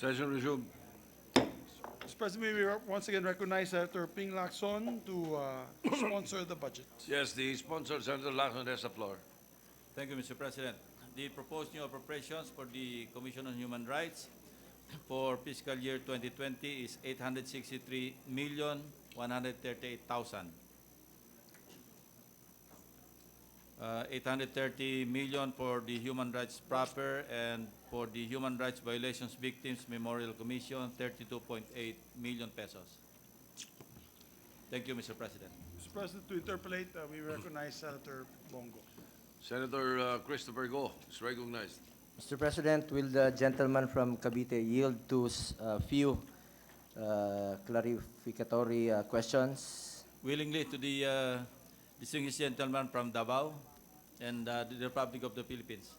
Session resumed. Mr. President, may we once again recognize Senator Ping Lacson to sponsor the budget. Yes, the sponsor, Senator Lacson, has the floor. Thank you, Mr. President. The proposed new appropriations for the Commission on Human Rights for fiscal year 2020 is 863,138,000. 830 million for the human rights proper, and for the Human Rights Violations Victims Memorial Commission, 32.8 million pesos. Thank you, Mr. President. Mr. President, to interpolate, we recognize Senator Bongo. Senator Christopher Go is recognized. Mr. President, will the gentleman from Cavite yield to a few clarificatory questions? Willingly to the distinguished gentleman from Davao and the Republic of the Philippines.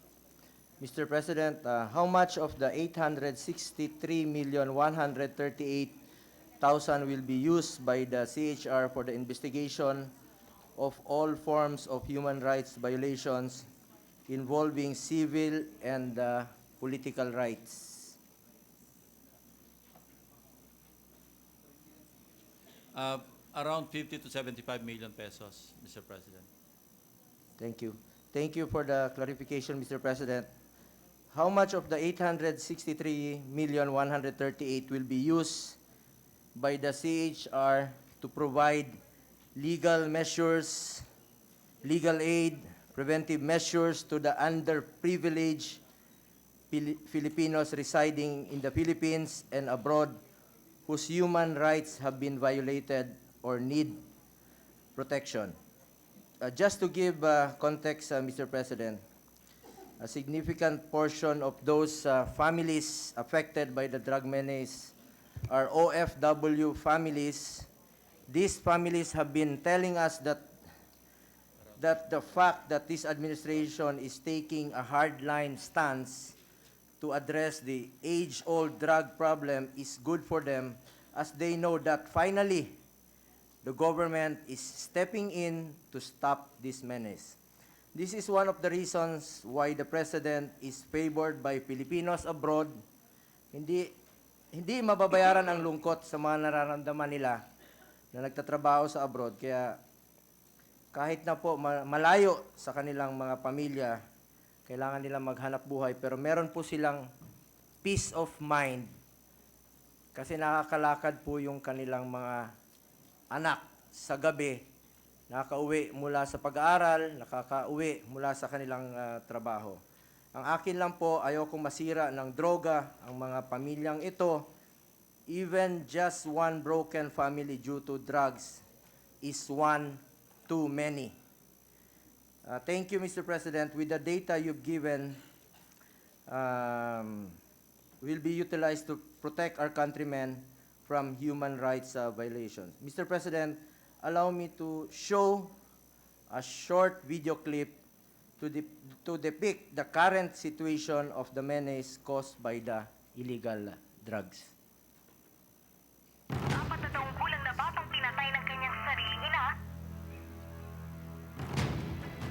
Mr. President, how much of the 863,138,000 will be used by the CHR for the investigation of all forms of human rights violations involving civil and political rights? Around 50 to 75 million pesos, Mr. President. Thank you. Thank you for the clarification, Mr. President. How much of the 863,138,000 will be used by the CHR to provide legal measures, legal aid, preventive measures to the underprivileged Filipinos residing in the Philippines and abroad whose human rights have been violated or need protection? Just to give context, Mr. President, a significant portion of those families affected by the drug menace are OFW families. These families have been telling us that the fact that this administration is taking a hardline stance to address the age-old drug problem is good for them, as they know that finally the government is stepping in to stop this menace. This is one of the reasons why the President is favored by Filipinos abroad. Hindi mababayaran ang lungkot sa mga nararamdaman nila na nagtatrabaho sa abroad. Kaya kahit na po malayo sa kanilang mga pamilya, kailangan nilang maghanap buhay, pero meron po silang peace of mind kasi nakakalakad po yung kanilang mga anak sa gabi, nakaka-uwi mula sa pag-aaral, nakaka-uwi mula sa kanilang trabaho. Ang akin lang po, ayokong masira ng droga ang mga pamilyang ito. Even just one broken family due to drugs is one too many. Thank you, Mr. President. With the data you've given, will be utilized to protect our countrymen from human rights violations. Mr. President, allow me to show a short video clip to depict the current situation of the menace caused by the illegal drugs. 4 na taong gulang na batang pinatay ng kanyang sariling ina.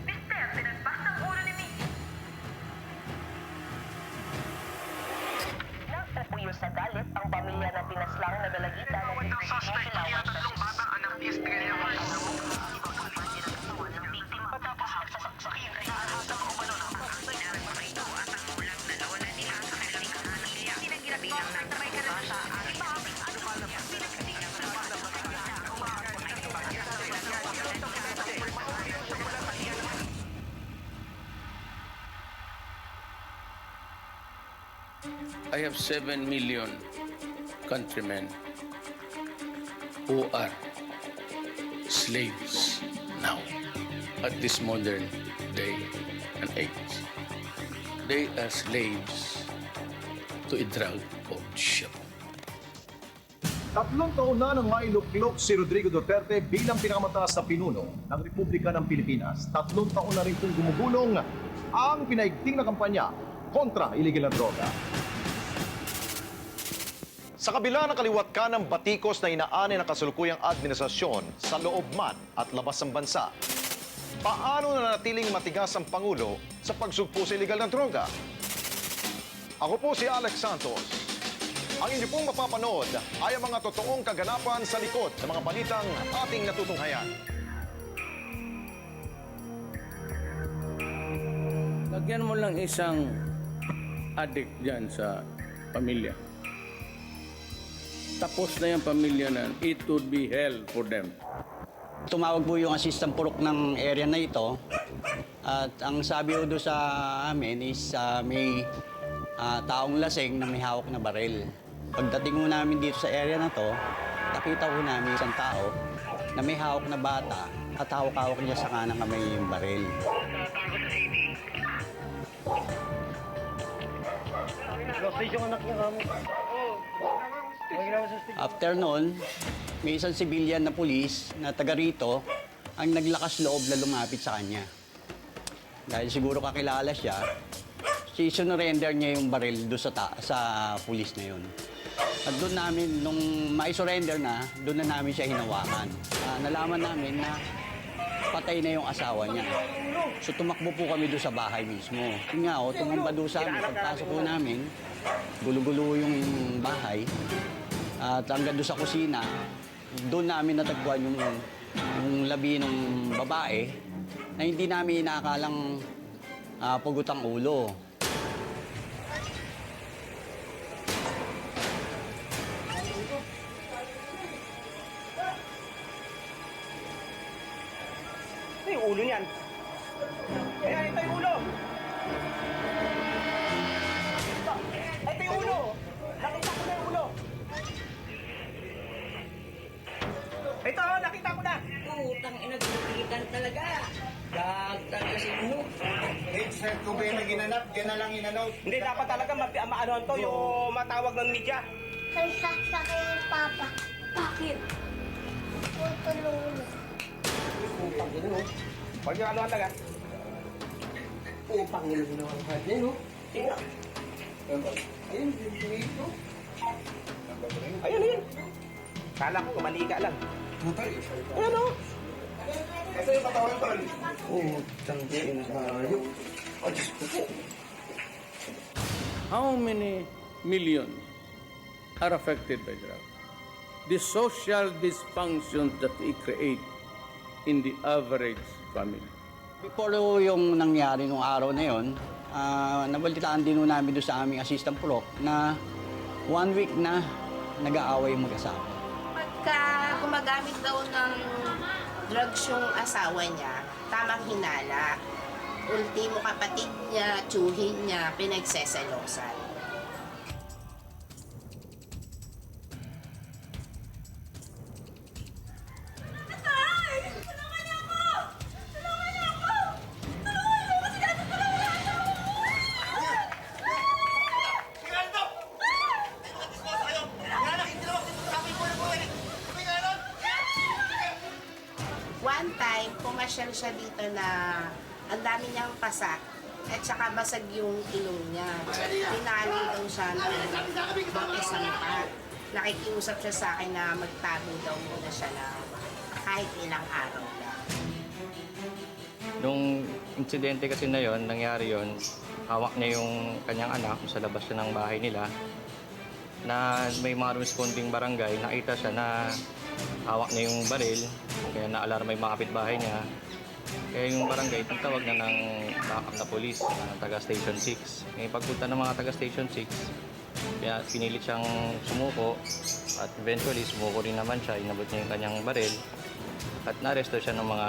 Mister, pinagpas ng ulo ni Mickey. Napupuyo sa galit ang pamilya na pinaslang na dalagitan ng investigation ng tatlong batang anak ni Estrella matapos nagsasaksakin ay ahasang umano ng pagkakas ng ito at ang ulang na nawalan nila sa kanilang pamilya. Pinagirabilang ng sabay ka na sa aking I have 7 million countrymen who are slaves now at this modern day and age. They are slaves to a drug shop. 3 taon na nang mailuklok si Rodrigo Duterte bilang pinakamataas na pinuno ng Republika ng Pilipinas. 3 taon na rin kung gumugulong ang pinaigting na kampanya kontra illegal na droga. Sa kabila ng kaliwat ka ng batikos na inaani ng kasalukuyang administrasyon sa loob man at labas ng bansa, paano nanatiling matigas ang Pangulo sa pagsugpo sa illegal na droga? Ako po si Alex Santos Ang inyo pong mapapanood ay ang mga totoong kaganapan sa likod ng mga balitang ating natutunghayan. Lagyan mo lang isang addict dyan sa pamilya. Tapos na yung pamilya na, it would be hell for them. Tumawag po yung assistant purok ng area na ito. At ang sabi ko doon sa amin is may taong lasing na may hawak na baril. Pagdating ko namin dito sa area na to, nakita ko namin isang tao na may hawak na bata at hawak-hawak niya sa kanang kamay yung baril. After noon, may isang civilian na pulis na taga rito ang naglakas loob na lumapit sa kanya. Dahil siguro kakilala siya, sinurrender niya yung baril doon sa pulis na yun. At doon namin, nung mai-surrender na, doon na namin siya hinawakan. Nalaman namin na patay na yung asawa niya. So tumakbo po kami doon sa bahay mismo. Yun nga, tumamba doon sa amin. Pagpasok po namin, gulo-gulo yung bahay. At hanggang doon sa kusina, doon namin natagpuan yung labi ng babae na hindi namin inakalang pugot ang ulo. Ito yung ulo niyan. Ayan, ito yung ulo. Ito yung ulo. Nakita ko na yung ulo. Ito, nakita ko na. Utang ina, tinitan talaga. Dagdag kasi mo. Sir, kung ba yung ginanap, yan na lang inanaw. Hindi, dapat talaga maano to, yung matawag ng media. Ay, sasakay ni Papa. Bakit? Tutulungan. Pag yung ano ang taga. Upang nila ang hard niya, no? Tingnan. Ayun, dito. Ayun, ayun. Kala ko, mali ka lang. Ayan o. Ito yung patawag ko. Utang ina, hayop. How many millions are affected by drugs? The social dysfunctions that we create in the average family. Before yung nangyari nung araw na yun, nabalitaan din namin doon sa aming assistant prok na 1 week na nag-aaway yung mag-asawa. Pagka gumagamit daw ng drugs yung asawa niya, tamang hinala. Ultimo kapatid niya, tsuhin niya, pinagseselosan. One time, pumasyal siya dito na ang dami niyang pasak at saka basag yung ilong niya. Pinali daw siya ng isang pat. Nakikiusap siya sa akin na magtago daw muna siya na kahit ilang araw lang. Nung insidente kasi na yon, nangyari yon, hawak niya yung kanyang anak sa labas siya ng bahay nila na may mga responding barangay, nakita siya na hawak niya yung baril, kaya na-alarma yung mga kapitbahay niya. Kaya yung barangay, tawag na ng backup na polis, taga Station 6. Ngayon pagpunta ng mga taga Station 6, kaya pinilit siyang sumuko at eventually sumuko rin naman siya, inabot niya yung kanyang baril at na-arresto siya ng mga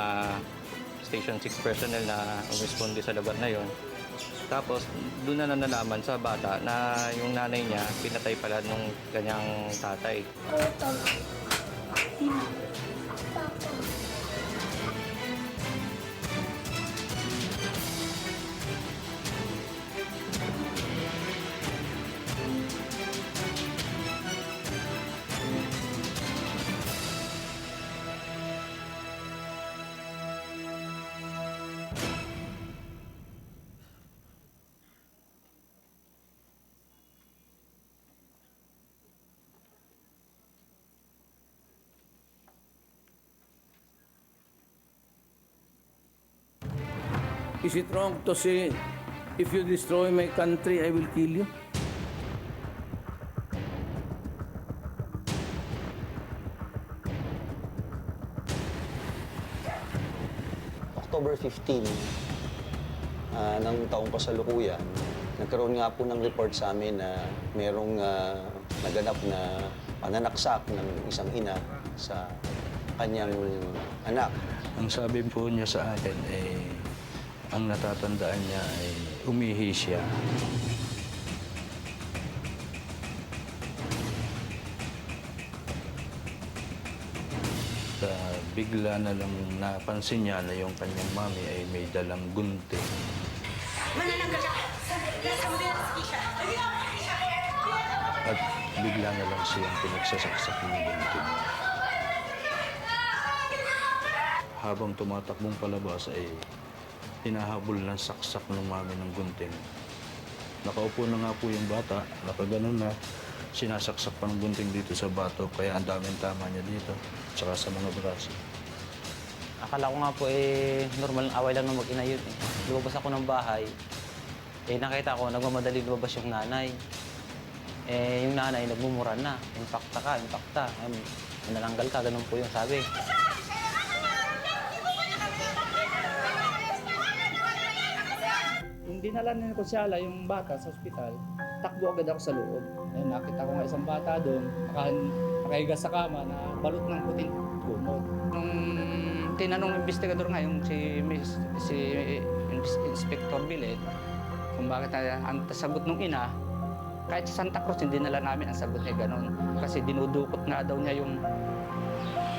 Station 6 personnel na responde sa lugar na yon. Tapos doon na nalaman sa bata na yung nanay niya pinatay pala nung kanyang tatay. Utang. Papa. Is it wrong to say, if you destroy my country, I will kill you? October 15 ng taong kasalukuyan, nagkaroon nga po ng report sa amin na merong naganap na pananaksak ng isang ina sa kanyang anak. Ang sabi po niya sa akin, ang natatandaan niya ay umihi siya. Bigla na lang napansin niya na yung kanyang mami ay may dalang gunting. At bigla na lang siyang pinagsasaksak ng gunting. Habang tumatakbong palabas ay hinahabol ng saksak ng mami ng gunting. Nakaupo na nga po yung bata, nakaganon na. Sinasaksak pa ng gunting dito sa bato, kaya ang daming tama niya dito, tsaka sa mga braso. Akala ko nga po normal ng away lang ng mag-ina yun. Lumabas ako ng bahay, nakita ko nagmamadali lumabas yung nanay. Yung nanay nagmumura na, impacta ka, nananggal ka, ganun po yung sabi. Hindi dinala ni Kusyala yung bata sa ospital, takbo agad ako sa loob. Ayun, nakita ko nga isang bata doon, nakahiga sa kama na balot ng puting kumot. Nung tinanong ng investigador nga yung si Inspector Billet, kung bakit ang sagot ng ina, kahit sa Santa Cruz, hindi nala namin ang sagot niya ganun. Kasi dinudukot nga daw niya yung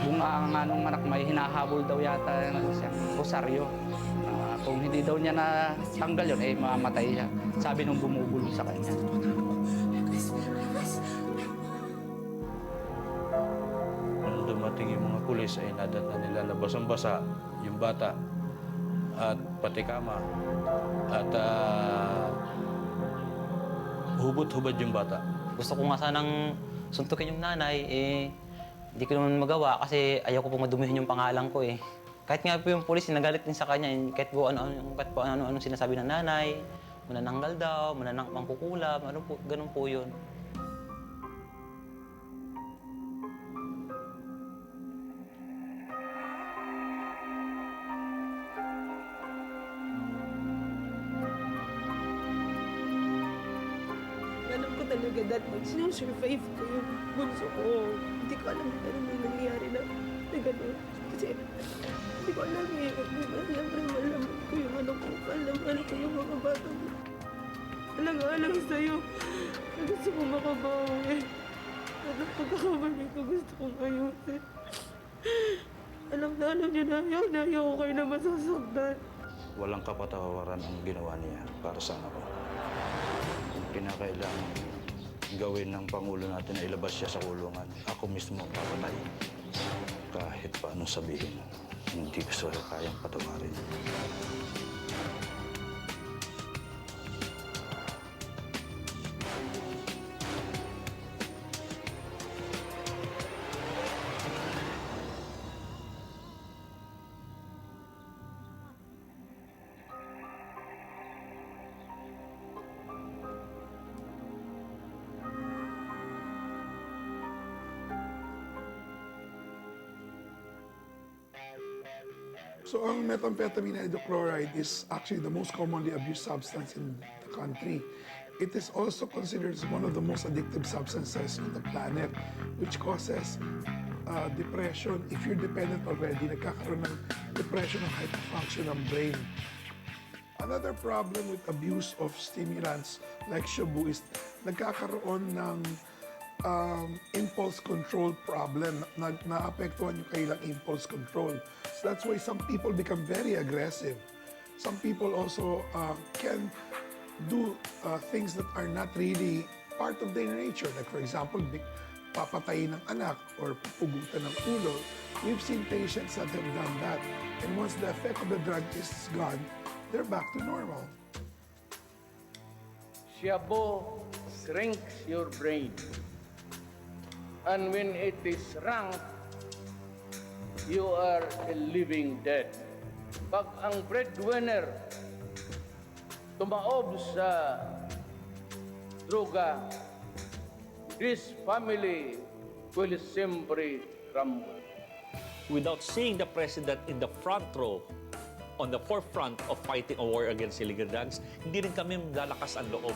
bunga nga nung anak, may hinahabol daw yata siyang rosaryo. Kung hindi daw niya natanggal yun, mamamatay siya. Sabi nung bumubulong sa kanya. Nung dumating yung mga pulis ay nadata nila na basang-basa yung bata at pati kama at hubot-hubad yung bata. Gusto ko nga sanang suntukin yung nanay, hindi ko naman magawa kasi ayaw ko pong madumihin yung pangalan ko eh. Kahit nga po yung pulis, nagalit din sa kanya, kahit po ano-ano sinasabi ng nanay, manananggal daw, mangkukulam, ano po, ganun po yun. Alam ko talaga that mag-survive ko yung bunso ko. Hindi ko alam kung ano may nangyari na gano'n. Kasi hindi ko alam eh. Alam ko yung ano ko. Alam ko yung mga bata mo. Alang-alang sa'yo. Gusto ko makabawi. Anong pagkakamali ko gusto kong ayusin. Alam niya na ayaw ko kayo na masasaktan. Walang kapatawaran ang ginawa niya para sa anak ko. Kung kinakailangan gawin ng Pangulo natin na ilabas siya sa kulungan, ako mismo ang papatay. Kahit paano sabihin, hindi ko siya kayang patawarin. So ang methamphetamine hydrochloride is actually the most commonly abused substance in the country. It is also considered as one of the most addictive substances on the planet, which causes depression. If you're dependent already, nagkakaroon ng depression ng hyperfunction ng brain. Another problem with abuse of stimulants like shabu is nagkakaroon ng impulse control problem. Naapektuhan yung kailang impulse control. So that's why some people become very aggressive. Some people also can do things that are not really part of their nature. Like for example, papatayin ng anak or pupugutan ng ulo. We've seen patients that have done that. And once the effect of the drug is gone, they're back to normal. Shabu shrinks your brain. And when it is shrunk, you are a living dead. Pag ang breadwinner tumaob sa droga, this family will simply crumble. Without seeing the president in the front row on the forefront of fighting a war against illegal drugs, hindi rin kami lalakas ang loob.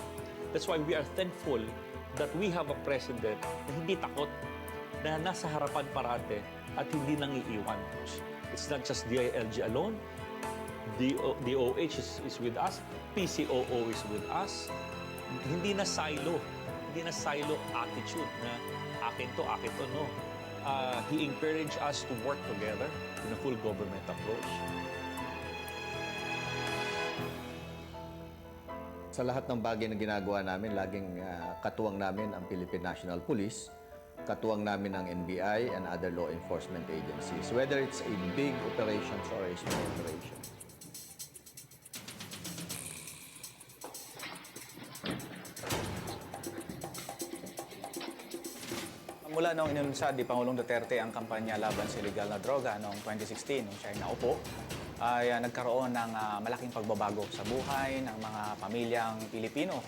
That's why we are thankful that we have a president na hindi takot, na nasa harapan parate at hindi nang iiwan. It's not just DILG alone. DOH is with us. PCOO is with us. Hindi na silo attitude na akin to, no. He encouraged us to work together in a full government approach. Sa lahat ng bagay na ginagawa namin, laging katuwang namin ang Philippine National Police, katuwang namin ang NBI and other law enforcement agencies, whether it's a big operations or a small operation. Mula noong inunsad ni Pangulong Duterte ang kampanya laban sa illegal na droga noong 2016, nung siya ay naupo, ay nagkaroon ng malaking pagbabago sa buhay ng mga pamilyang Pilipino.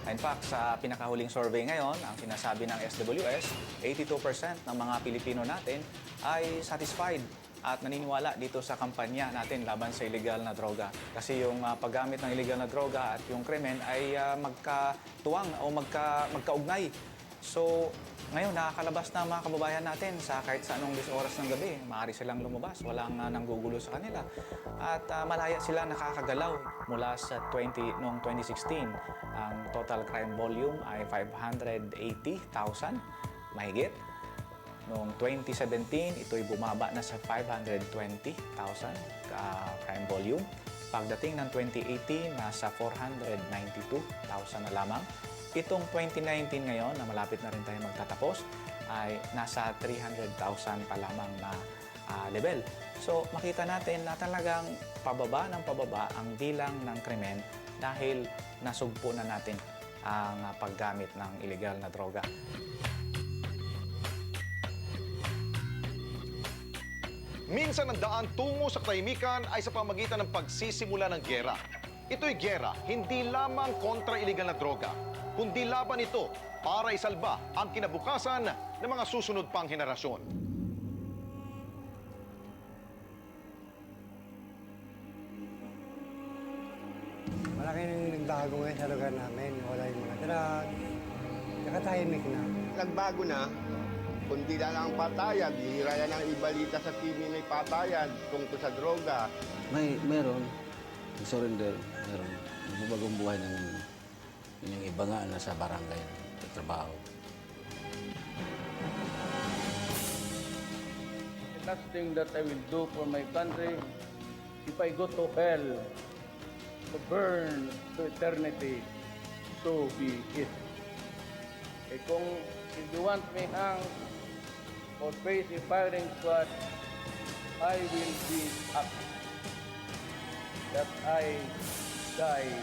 In fact, sa pinakahuling survey ngayon, ang sinasabi ng SWS, 82% ng mga Pilipino natin ay satisfied at naniniwala dito sa kampanya natin laban sa illegal na droga. Kasi yung paggamit ng illegal na droga at yung krimen ay magkatuwang o magkaugnay. So, ngayon, nakakalabas na mga kababayan natin sa kahit sa anong oras ng gabi. Maaari silang lumabas, walang nanggugulo sa kanila. At malaya sila nakakagalaw. Mula sa noong 2016, ang total crime volume ay 580,000 mahigit. Noong 2017, ito'y bumaba na sa 520,000 crime volume. Pagdating ng 2018, nasa 492,000 na lamang. Itong 2019 ngayon, na malapit na rin tayo magtatapos, ay nasa 300,000 pa lamang na level. So, makita natin na talagang pababa ng pababa ang bilang ng krimen dahil nasugpo na natin ang paggamit ng illegal na droga. Minsan ang daan tungo sa katahimikan ay sa pamagitan ng pagsisimula ng giyera. Ito'y giyera hindi lamang kontra illegal na droga, kundi laban ito para isalba ang kinabukasan ng mga susunod pang henerasyon. Malaking nagbago ngayon sa lugar namin. Wala yung mga drug. Nakatahimik na. Nagbago na, kundi na lang ang patayan. Bihira yan ang ibalita sa TV may patayan tungkol sa droga. Meron. Surrender. Meron. Magbabagong buhay ng yung iba nga nasa barangay sa trabaho. The last thing that I will do for my country, if I go to hell, to burn to eternity, so be it. Kung if you want me hang or face a firing squad, I will be happy that I die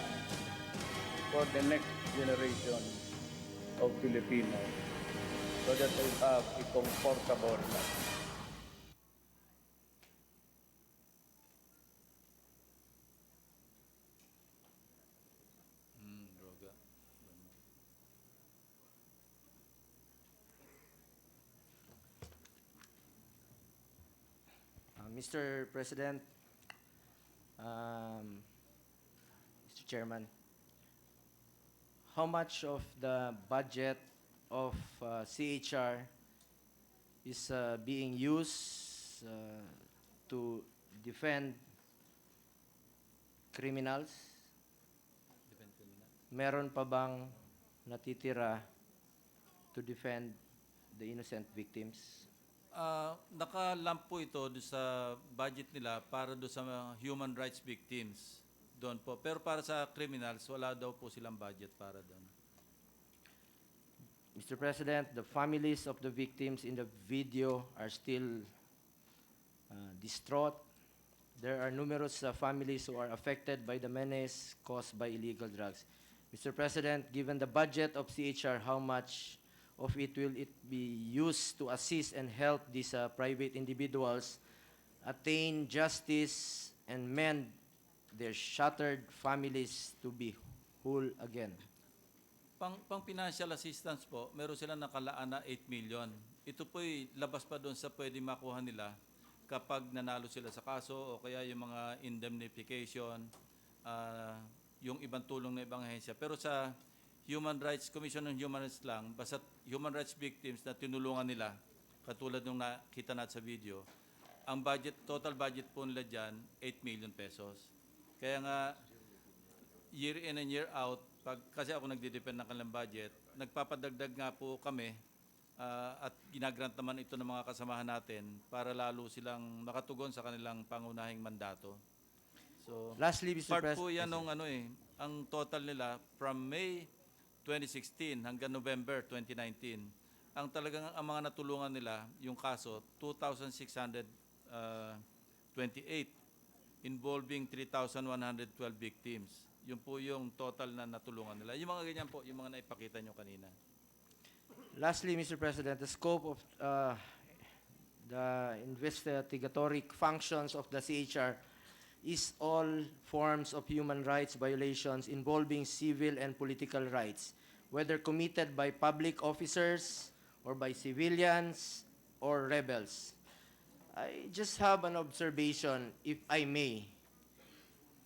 for the next generation of Filipinos so that they have a comfortable life. Droga. Mr. President, Mr. Chairman, how much of the budget of CHR is being used to defend criminals? Meron pa bang natitira to defend the innocent victims? Nakalamp po ito doon sa budget nila para doon sa mga human rights victims. Doon po. Pero para sa criminals, wala daw po silang budget para doon. Mr. President, the families of the victims in the video are still distraught. There are numerous families who are affected by the menace caused by illegal drugs. Mr. President, given the budget of CHR, how much of it will it be used to assist and help these private individuals attain justice and mend their shattered families to be whole again? Pang financial assistance po, meron silang nakalaan na 8 million. Ito po'y labas pa doon sa pwede makuha nila kapag nanalo sila sa kaso o kaya yung mga indemnification, yung ibang tulong ng ibang ahensya. Pero sa Human Rights Commission on Human Rights lang, basta human rights victims na tinulungan nila, katulad nung nakita natin sa video, ang budget, total budget po nila dyan, 8 million pesos. Kaya nga, year in and year out, kasi ako nagdidepend ng kanilang budget, nagpapadagdag nga po kami at ginagrant naman ito ng mga kasamahan natin para lalo silang makatugon sa kanilang pangunahing mandato. So, Lastly, Mr. part President. po yan nung ang total nila from May 2016 hanggang November 2019. Ang talagang ang mga natulungan nila, yung kaso, 2,628 involving 3,112 victims. Yun po yung total na natulungan nila. Yung mga ganyan po, yung mga naipakita nyo kanina. Lastly, Mr. President, the scope of the investigatory functions of the CHR is all forms of human rights violations involving civil and political rights, whether committed by public officers or by civilians or rebels. I just have an observation, if I may.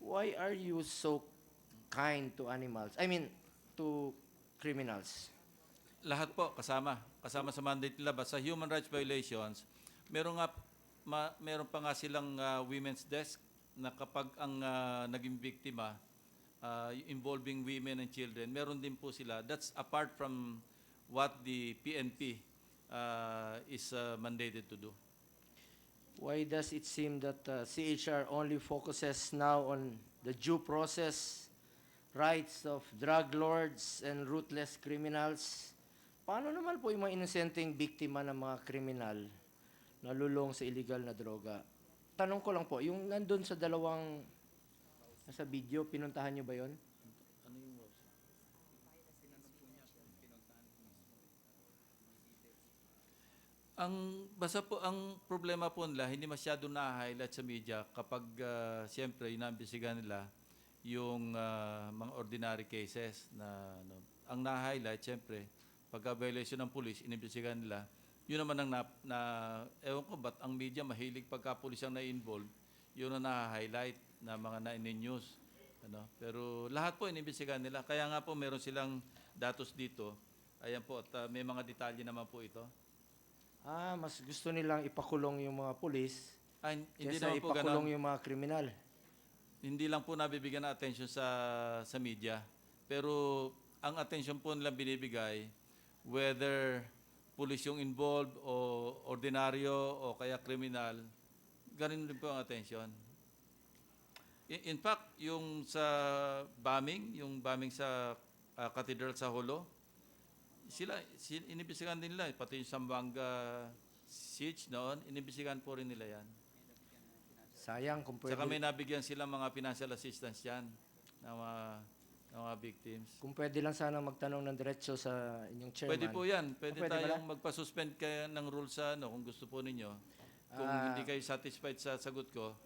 Why are you so kind to animals? I mean, to criminals? Lahat po kasama sa mandate nila. Sa human rights violations, meron pa nga silang women's desk na kapag ang naging biktima involving women and children, meron din po sila. That's apart from what the PNP is mandated to do. Why does it seem that CHR only focuses now on the due process rights of drug lords and ruthless criminals? Paano naman po yung mga inosenteng biktima ng mga kriminal na lulong sa illegal na droga? Tanong ko lang po, yung nandun sa dalawang nasa video, pinuntahan nyo ba yon? Ang problema po nila, hindi masyado na-highlight sa media kapag siyempre inaambisigan nila yung mga ordinary cases na ang na-highlight siyempre pagka violation ng police, inimbisigan nila. Yun naman ang ewan ko ba't ang media mahilig pagka police ang na-involve, yun ang na-highlight na mga na-news. Pero lahat po inimbisigan nila. Kaya nga po meron silang datos dito. Ayan po, at may mga detalye naman po ito. Mas gusto nilang ipakulong yung mga pulis hindi kaysa naman po ipakulong ganun. yung mga kriminal. Hindi lang po nabibigyan ng attention sa media. Pero ang attention po nilang binibigay, whether police yung involved o ordinaryo o kaya kriminal, ganun din po ang attention. In fact, yung sa yung bombing sa cathedral sa Holo, inibisigan din nila, pati yung Zamboanga siege noon, inibisigan po rin nila yan. Sayang kung pwede. Saka may nabigyan sila mga financial assistance yan ng mga victims. Kung pwede lang sana magtanong ng diretso sa inyong chairman. Pwede po yan. Pwede tayong ba? magpa-suspend kaya ng rules sa kung gusto po ninyo. Kung hindi kayo satisfied sa sagot ko,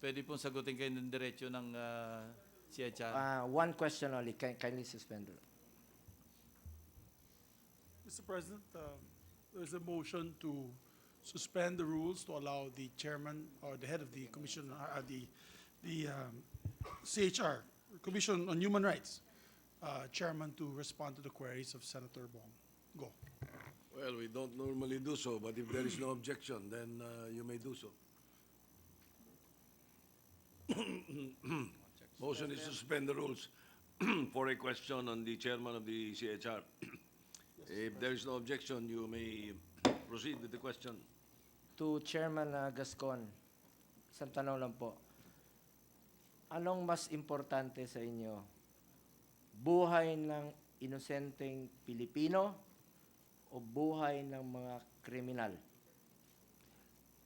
pwede pong sagutin kayo ng diretso ng CHR. One question only. Kindly suspend. Mr. President, there's a motion to suspend the rules to allow the chairman or the head of the commission, the CHR, Commission on Human Rights, chairman to respond to the queries of Senator Bong. Go. Well, we don't normally do so, but if there is no objection, then you may do so. Motion is to suspend the rules for a question on the chairman of the CHR. If there is no objection, you may proceed with the question. To Chairman Gascon, isang tanong lang po. Anong mas importante sa inyo? Buhay ng inosenteng Pilipino o buhay ng mga kriminal?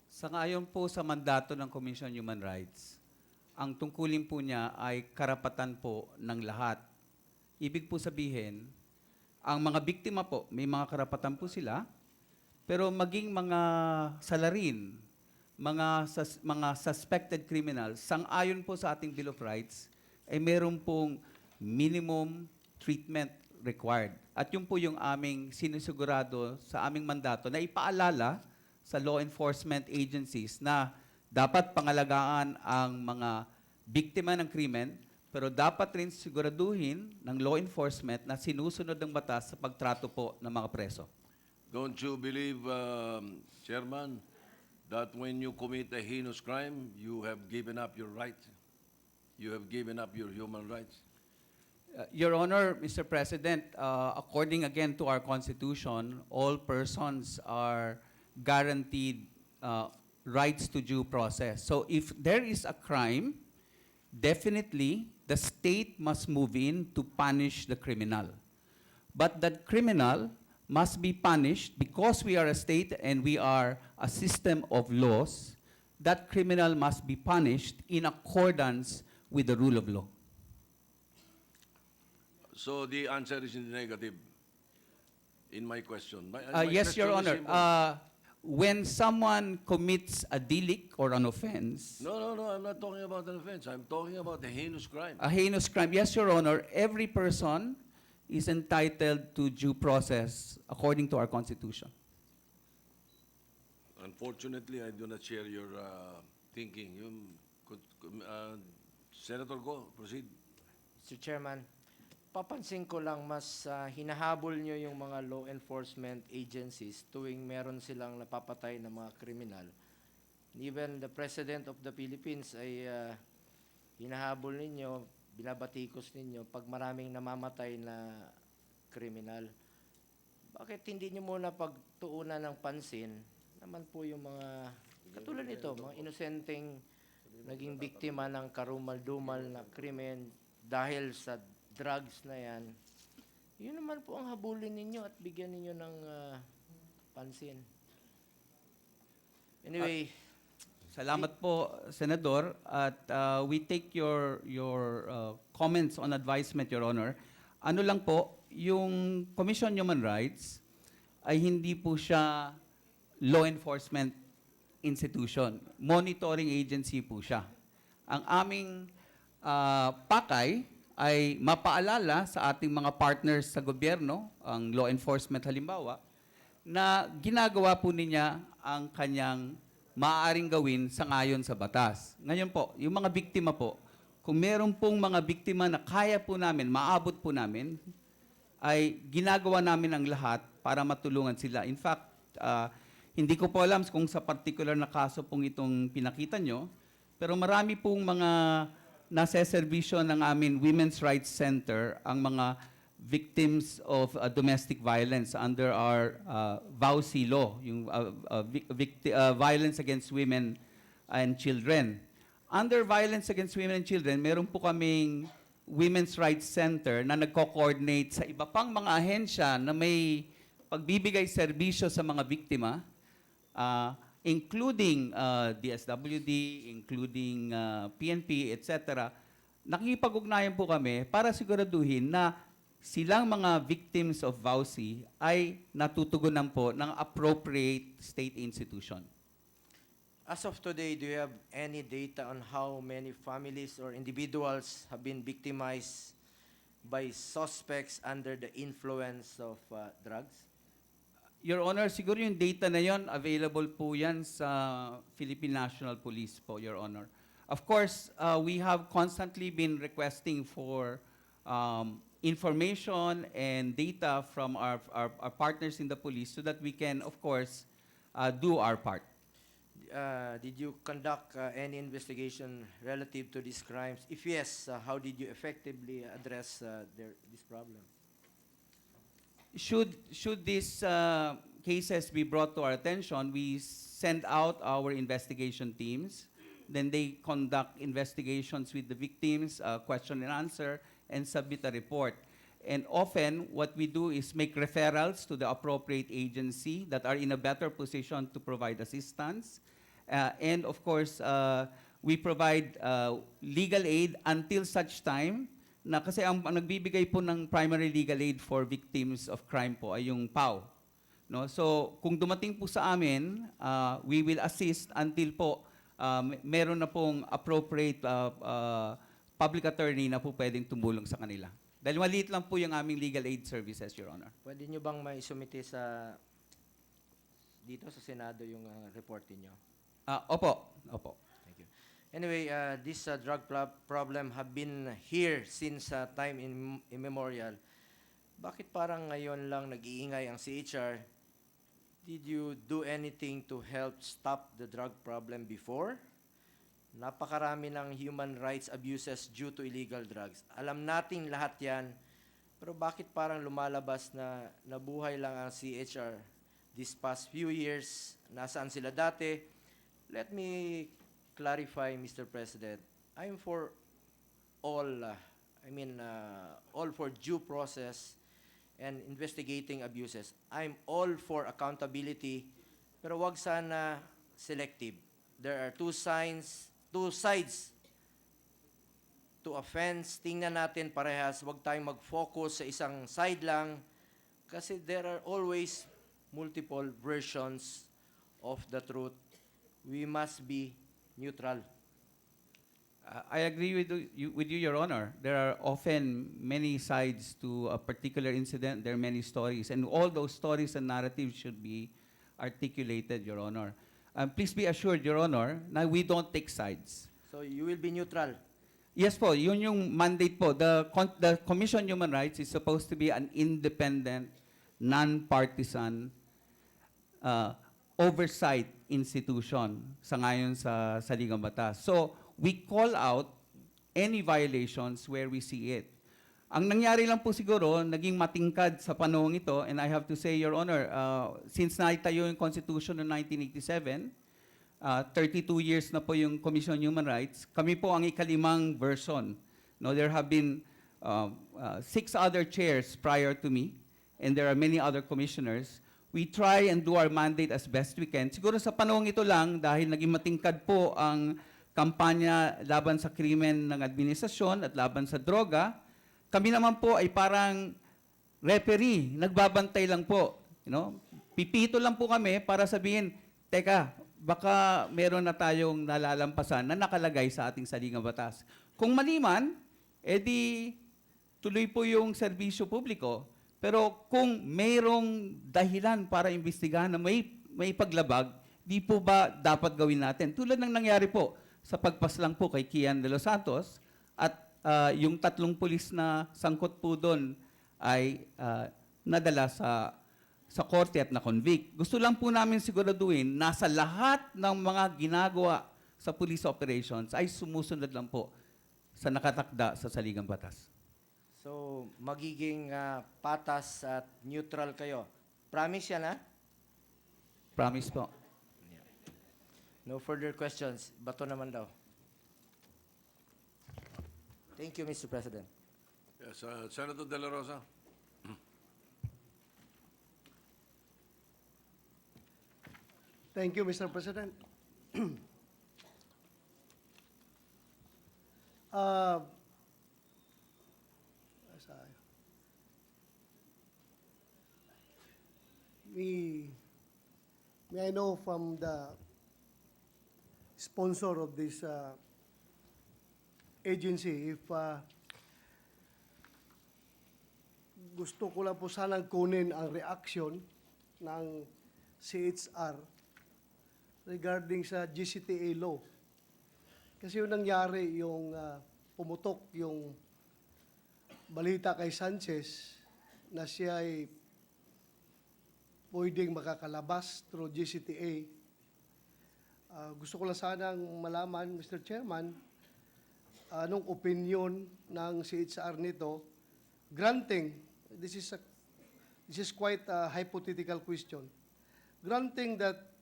Sangayon po sa mandato ng Commission on Human Rights, ang tungkulin po niya ay karapatan po ng lahat. Ibig po sabihin, ang mga biktima po, may mga karapatan po sila, pero maging mga salarin, mga suspected criminals, sang-ayon po sa ating Bill of Rights, ay meron pong minimum treatment required. At yun po yung aming sinusigurado sa aming mandato na ipaalala sa law enforcement agencies na dapat pangalagaan ang mga biktima ng krimen, pero dapat rin siguraduhin ng law enforcement na sinusunod ng batas sa pagtrato po ng mga preso. Don't you believe, Chairman, that when you commit a heinous crime, you have given up your rights? You have given up your human rights? Your Honor, Mr. President, according again to our Constitution, all persons are guaranteed rights to due process. So if there is a crime, definitely the state must move in to punish the criminal. But that criminal must be punished because we are a state and we are a system of laws. That criminal must be punished in accordance with the rule of law. So the answer is in the negative in my question. Yes, Your question is Honor. simple. When someone commits a delict or an offense, No, I'm not talking about an offense. I'm talking about a heinous crime. a heinous crime, yes, Your Honor, every person is entitled to due process according to our Constitution. Unfortunately, I do not share your thinking. Senator Go, proceed. Mr. Chairman, papansin ko lang mas hinahabol nyo yung mga law enforcement agencies tuwing meron silang napapatay na mga kriminal. Even the President of the Philippines ay hinahabol ninyo, binabatikos ninyo pag maraming namamatay na kriminal. Bakit hindi nyo muna pagtuunan ng pansin naman po yung mga katulad nito, mga inosenteng naging biktima ng karumal-dumal na krimen dahil sa drugs na yan, yun naman po ang habulin ninyo at bigyan ninyo ng pansin. Anyway, Salamat po, Senador, at we take your comments on advisement, Your Honor. Ano lang po, yung Commission on Human Rights ay hindi po siya law enforcement institution. Monitoring agency po siya. Ang aming pakay ay mapaalala sa ating mga partners sa gobyerno, ang law enforcement halimbawa, na ginagawa po niya ang kanyang maaaring gawin sa ngayon sa batas. Ngayon po, yung mga biktima po, kung meron pong mga biktima na kaya po namin, maabot po namin, ay ginagawa namin ang lahat para matulungan sila. In fact, hindi ko po alam kung sa particular na kaso pong itong pinakita nyo, pero marami pong mga nasa serbisyo ng amin Women's Rights Center ang mga victims of domestic violence under our VAUSI law, yung Violence Against Women and Children. Under Violence Against Women and Children, meron po kaming Women's Rights Center na nagko-coordinate sa iba pang mga ahensya na may pagbibigay serbisyo sa mga biktima, including DSWD, including PNP, etc. Nakikipag-ugnayan po kami para siguraduhin na silang mga victims of VAUSI ay natutugunan po ng appropriate state institution. as of today, do you have any data on how many families or individuals have been victimized by suspects under the influence of drugs? Your Honor, siguro yung data na yon available po yan sa Philippine National Police po, Your Honor. Of course, we have constantly been requesting for information and data from our partners in the police so that we can, of course, do our part. Did you conduct any investigation relative to these crimes? If yes, how did you effectively address this problem? Should these cases be brought to our attention, we send out our investigation teams. Then they conduct investigations with the victims, question and answer, and submit a report. And often, what we do is make referrals to the appropriate agency that are in a better position to provide assistance. And of course, we provide legal aid until such time na kasi ang nagbibigay po ng primary legal aid for victims of crime po ay yung PAW. No? So, kung dumating po sa amin, we will assist until po meron na pong appropriate public attorney na po pwedeng tumulong sa kanila. Dahil maliit lang po yung aming legal aid services, Your Honor. Pwede nyo bang maisumite sa dito sa Senado yung report niyo? Opo. Thank you. Anyway, this drug problem have been here since time immemorial. Bakit parang ngayon lang nag-iingay ang CHR? Did you do anything to help stop the drug problem before? Napakarami ng human rights abuses due to illegal drugs. Alam nating lahat yan, pero bakit parang lumalabas na nabuhay lang ang CHR this past few years? Nasaan sila dati? Let me clarify, Mr. President. I'm for all, all for due process and investigating abuses. I'm all for accountability, pero wag sana selective. There are two sides to offense. Tingnan natin parehas, wag tayong mag-focus sa isang side lang kasi there are always multiple versions of the truth. We must be neutral. I agree with you, Your Honor. There are often many sides to a particular incident. There are many stories, and all those stories and narratives should be articulated, Your Honor. Please be assured, Your Honor, na we don't take sides. So you will be neutral. Yes po, yun yung mandate po. The Commission on Human Rights is supposed to be an independent, non-partisan oversight institution sa ngayon sa Saligang Batas. So, we call out any violations where we see it. Ang nangyari lang po siguro, naging matingkad sa panahong ito, and I have to say, Your Honor, since naitayo yung Constitution noong 1987, 32 years na po yung Commission on Human Rights, kami po ang ikalimang version. No, there have been 6 other chairs prior to me, and there are many other commissioners. We try and do our mandate as best we can. Siguro sa panahong ito lang, dahil naging matingkad po ang kampanya laban sa krimen ng administrasyon at laban sa droga, kami naman po ay parang referee, nagbabantay lang po. You know? Pipito lang po kami para sabihin, teka, baka meron na tayong nalalampasan na nakalagay sa ating saligang batas. Kung mali man, edi tuloy po yung serbisyo publiko. Pero kung mayroong dahilan para imbestigahan na may paglabag, di po ba dapat gawin natin? Tulad ng nangyari po sa pagpaslang po kay Kian de los Santos at yung 3 pulis na sangkot po doon ay nadala sa korte at na-convict. Gusto lang po namin siguraduhin na sa lahat ng mga ginagawa sa police operations ay sumusunod lang po sa nakatakda sa saligang batas. So, magiging patas at neutral kayo. Promise yan, ha? Promise po. No further questions. Bato naman daw. Thank you, Mr. President. Yes, Senator De La Rosa. Thank you, Mr. President. May I know from the sponsor of this agency if gusto ko lang po sanang kunin ang reaction ng CHR regarding sa GCTA law. Kasi yung nangyari, yung pumutok yung balita kay Sanchez na siya ay pwedeng makakalabas through GCTA. Gusto ko lang sanang malaman, Mr. Chairman, anong opinion ng CHR nito, granting, this is quite a hypothetical question, granting that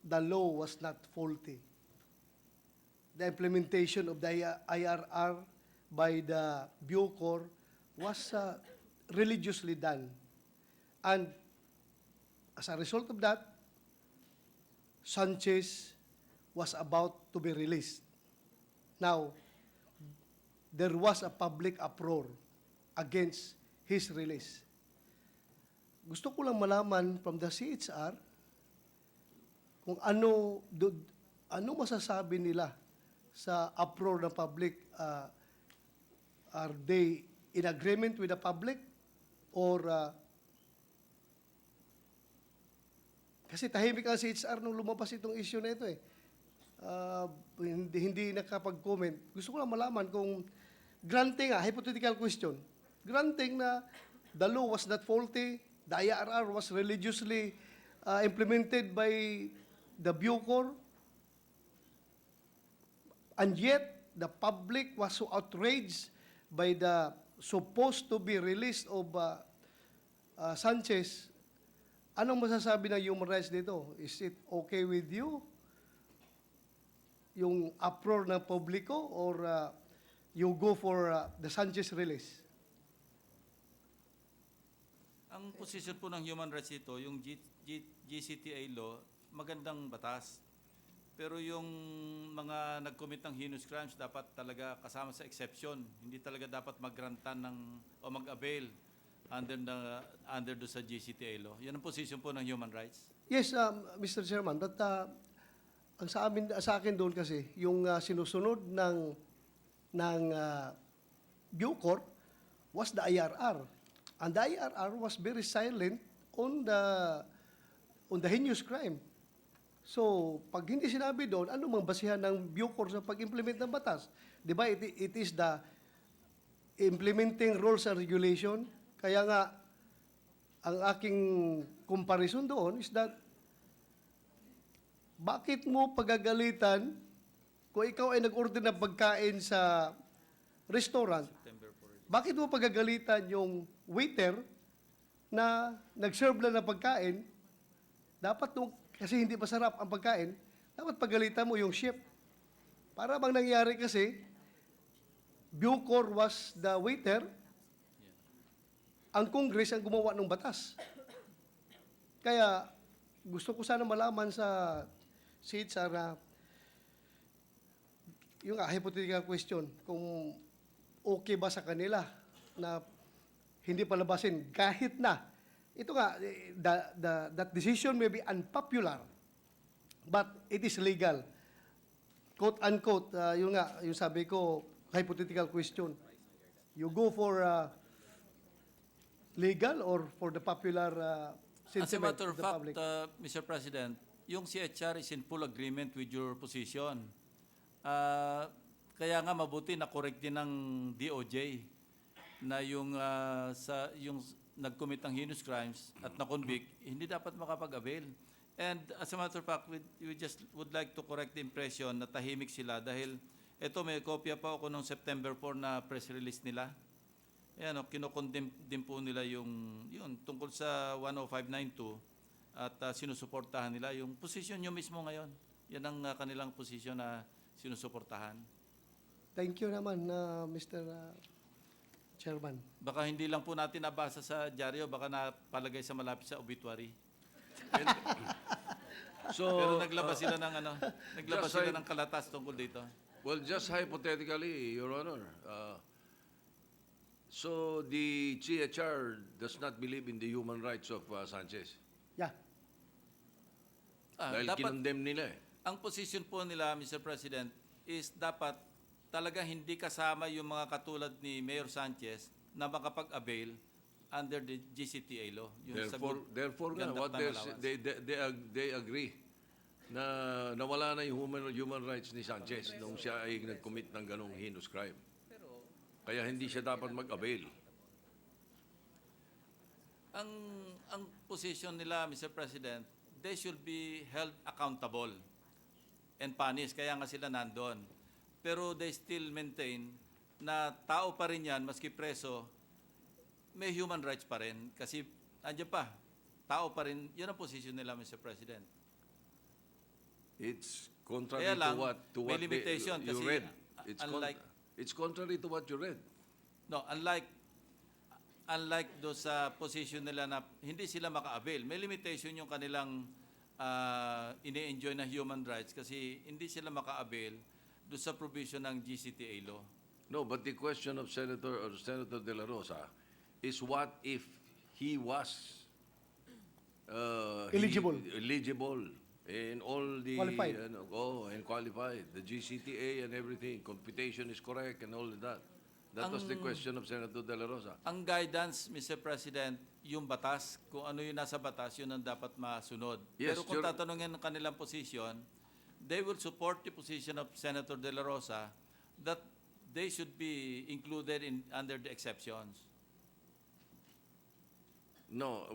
the law was not faulty, the implementation of the IRR by the Bucor was religiously done, and as a result of that, Sanchez was about to be released. Now, there was a public uproar against his release. Gusto ko lang malaman from the CHR kung ano masasabi nila sa uproar ng public. Are they in agreement with the public or Kasi tahimik ang CHR nung lumabas itong issue na ito eh. Hindi nakapag-comment. Gusto ko lang malaman kung granting, hypothetical question, granting na the law was not faulty, the IRR was religiously implemented by the Bucor, and yet the public was so outraged by the supposed to be release of Sanchez. Anong masasabi ng human rights dito? Is it okay with you? Yung uproar ng publiko or you go for the Sanchez release? Ang posisyon po ng human rights ito, yung GCTA law, magandang batas. Pero yung mga nag-commit ng heinous crimes dapat talaga kasama sa exception. Hindi talaga dapat mag-grantan o mag-avail under do sa GCTA law. Yan ang posisyon po ng human rights. Yes, Mr. Chairman, but ang sa akin doon kasi, yung sinusunod ng Bucor was the IRR. And the IRR was very silent on the heinous crime. So, pag hindi sinabi doon, ano mang basihan ng Bucor sa pag-implement ng batas? Di ba, it is the implementing rules and regulation. Kaya nga, ang aking comparison doon is that, bakit mo pagagalitan kung ikaw ay nag-order ng pagkain sa restaurant? Bakit mo pagagalitan yung waiter na nag-serve lang ng pagkain? Dapat kasi hindi masarap ang pagkain, dapat pagalitan mo yung chef. Para bang nangyari kasi, Bucor was the waiter, ang Congress ang gumawa ng batas. Kaya gusto ko sana malaman sa CHR yung hypothetical question, kung okay ba sa kanila na hindi palabasin kahit na ito nga, that decision may be unpopular, but it is legal. Quote unquote, yun nga, yung sabi ko, hypothetical question. You go for legal or for the popular As a sentiment matter of of the fact, public? Mr. President, yung CHR is in full agreement with your position. Kaya nga mabuti na correct din ng DOJ na yung nag-commit ng heinous crimes at na-convict, hindi dapat makapag-avail. And as a matter of fact, we just would like to correct the impression na tahimik sila dahil ito may kopya pa ako nung September 4 na press release nila. Ayan, kinokondem din po nila yun tungkol sa 10592 at sinusuportahan nila yung posisyon nyo mismo ngayon. Yan ang kanilang posisyon na sinusuportahan. Thank you naman, Mr. Chairman. Baka hindi lang po natin nabasa sa dyaryo, baka napalagay sa malapit sa obituary. Pero naglabas sila ng ng kalatas tungkol dito. Well, just hypothetically, Your Honor, so the CHR does not believe in the human rights of Sanchez? Yeah. Dahil kinondemn nila eh. Ang position po nila, Mr. President, is dapat talaga hindi kasama yung mga katulad ni Mayor Sanchez na makapag-avail under the GCTA law. Therefore, they agree na nawala na yung human rights ni Sanchez nung siya ay nag-commit ng ganong heinous crime. Kaya hindi siya dapat mag-avail. Ang position nila, Mr. President, they should be held accountable and punished. Kaya nga sila nandun. Pero they still maintain na tao pa rin yan, maski preso, may human rights pa rin. Kasi andyan pa, tao pa rin. Yun ang position nila, Mr. President. It's contrary Kaya lang, to may what limitation you kasi read. It's unlike contrary to what you read. No, unlike do sa position nila na hindi sila maka-avail, may limitation yung kanilang ini-enjoy na human rights kasi hindi sila maka-avail do sa provision ng GCTA law. No, but the question of Senator De La Rosa is what if he was eligible and all the Qualified. And qualified, the GCTA and everything, computation is correct and all of that. That was the question of Senator De La Rosa. Ang guidance, Mr. President, yung batas. Kung ano yung nasa batas, yun ang dapat masunod. Yes, Pero kung sure. tatanungin ng kanilang position, they will support the position of Senator De La Rosa that they should be included under the exceptions. No,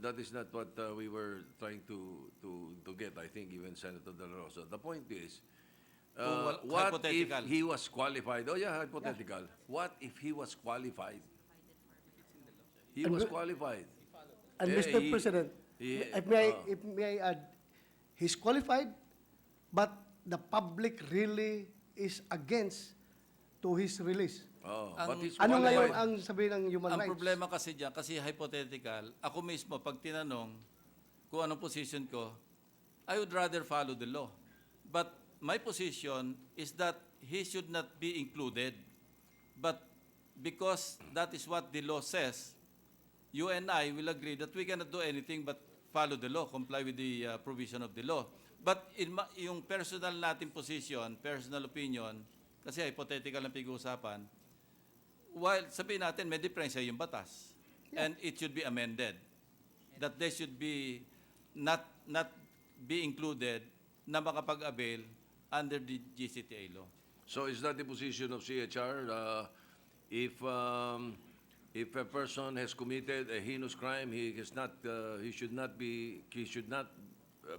that is not what we were trying to get, I think, even Senator De La Rosa. The point is, what if hypothetical. he was qualified? Oh, yeah, hypothetical. What if he was qualified? He was qualified. And Eh, Mr. he- President, he- if may I add, he's qualified, but the public really is against to his release. Oh, Ang- but he's Ano ngayon qualified. ang sabi ng human Ang rights? problema kasi dyan, kasi hypothetical, ako mismo, pag tinanong kung anong position ko, I would rather follow the law. But my position is that he should not be included. But because that is what the law says, you and I will agree that we cannot do anything but follow the law, comply with the provision of the law. But yung personal natin position, personal opinion, kasi hypothetical ang pag-uusapan, while sabihin natin may diferensya yung batas, and it should be amended, that they should be not be included na makapag-avail under the GCTA law. So is that the position of CHR? If a person has committed a heinous crime, he should not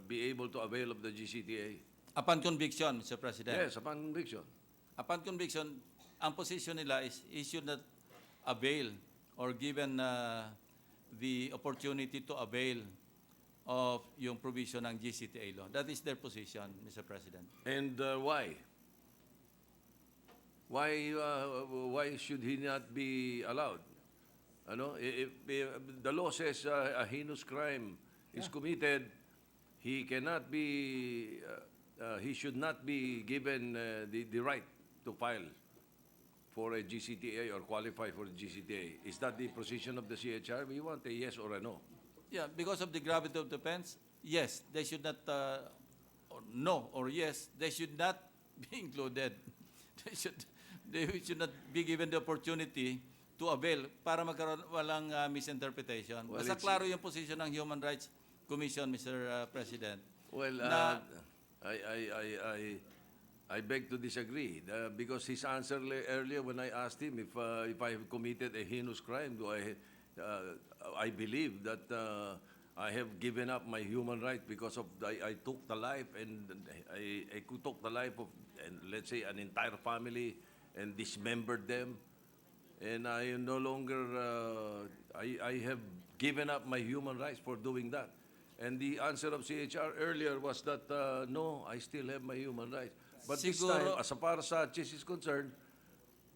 be able to avail of the GCTA. Upon conviction, Mr. President. Yes, upon conviction. Upon conviction, ang position nila is he should not avail or given the opportunity to avail of yung provision ng GCTA law. That is their position, Mr. President. And why? Why should he not be allowed? Ano, if the law says a heinous crime is committed, he cannot be, he should not be given the right to file for a GCTA or qualify for a GCTA. Is that the position of the CHR? We want a yes or a no. Yeah, because of the gravity of the offense, yes, they should not, or no, or yes, they should not be included. They should not be given the opportunity to avail para magkaroon walang misinterpretation. Well, Basta it's- klaro yung position ng Human Rights Commission, Mr. President. Well, na, I beg to disagree because his answer earlier when I asked him if I have committed a heinous crime, I believe that I have given up my human right because of I took the life and I took the life of let's say an entire family and dismembered them, and I no longer I have given up my human rights for doing that. And the answer of CHR earlier was that, no, I still have my human rights. But this time, as far as Sanchez is concerned,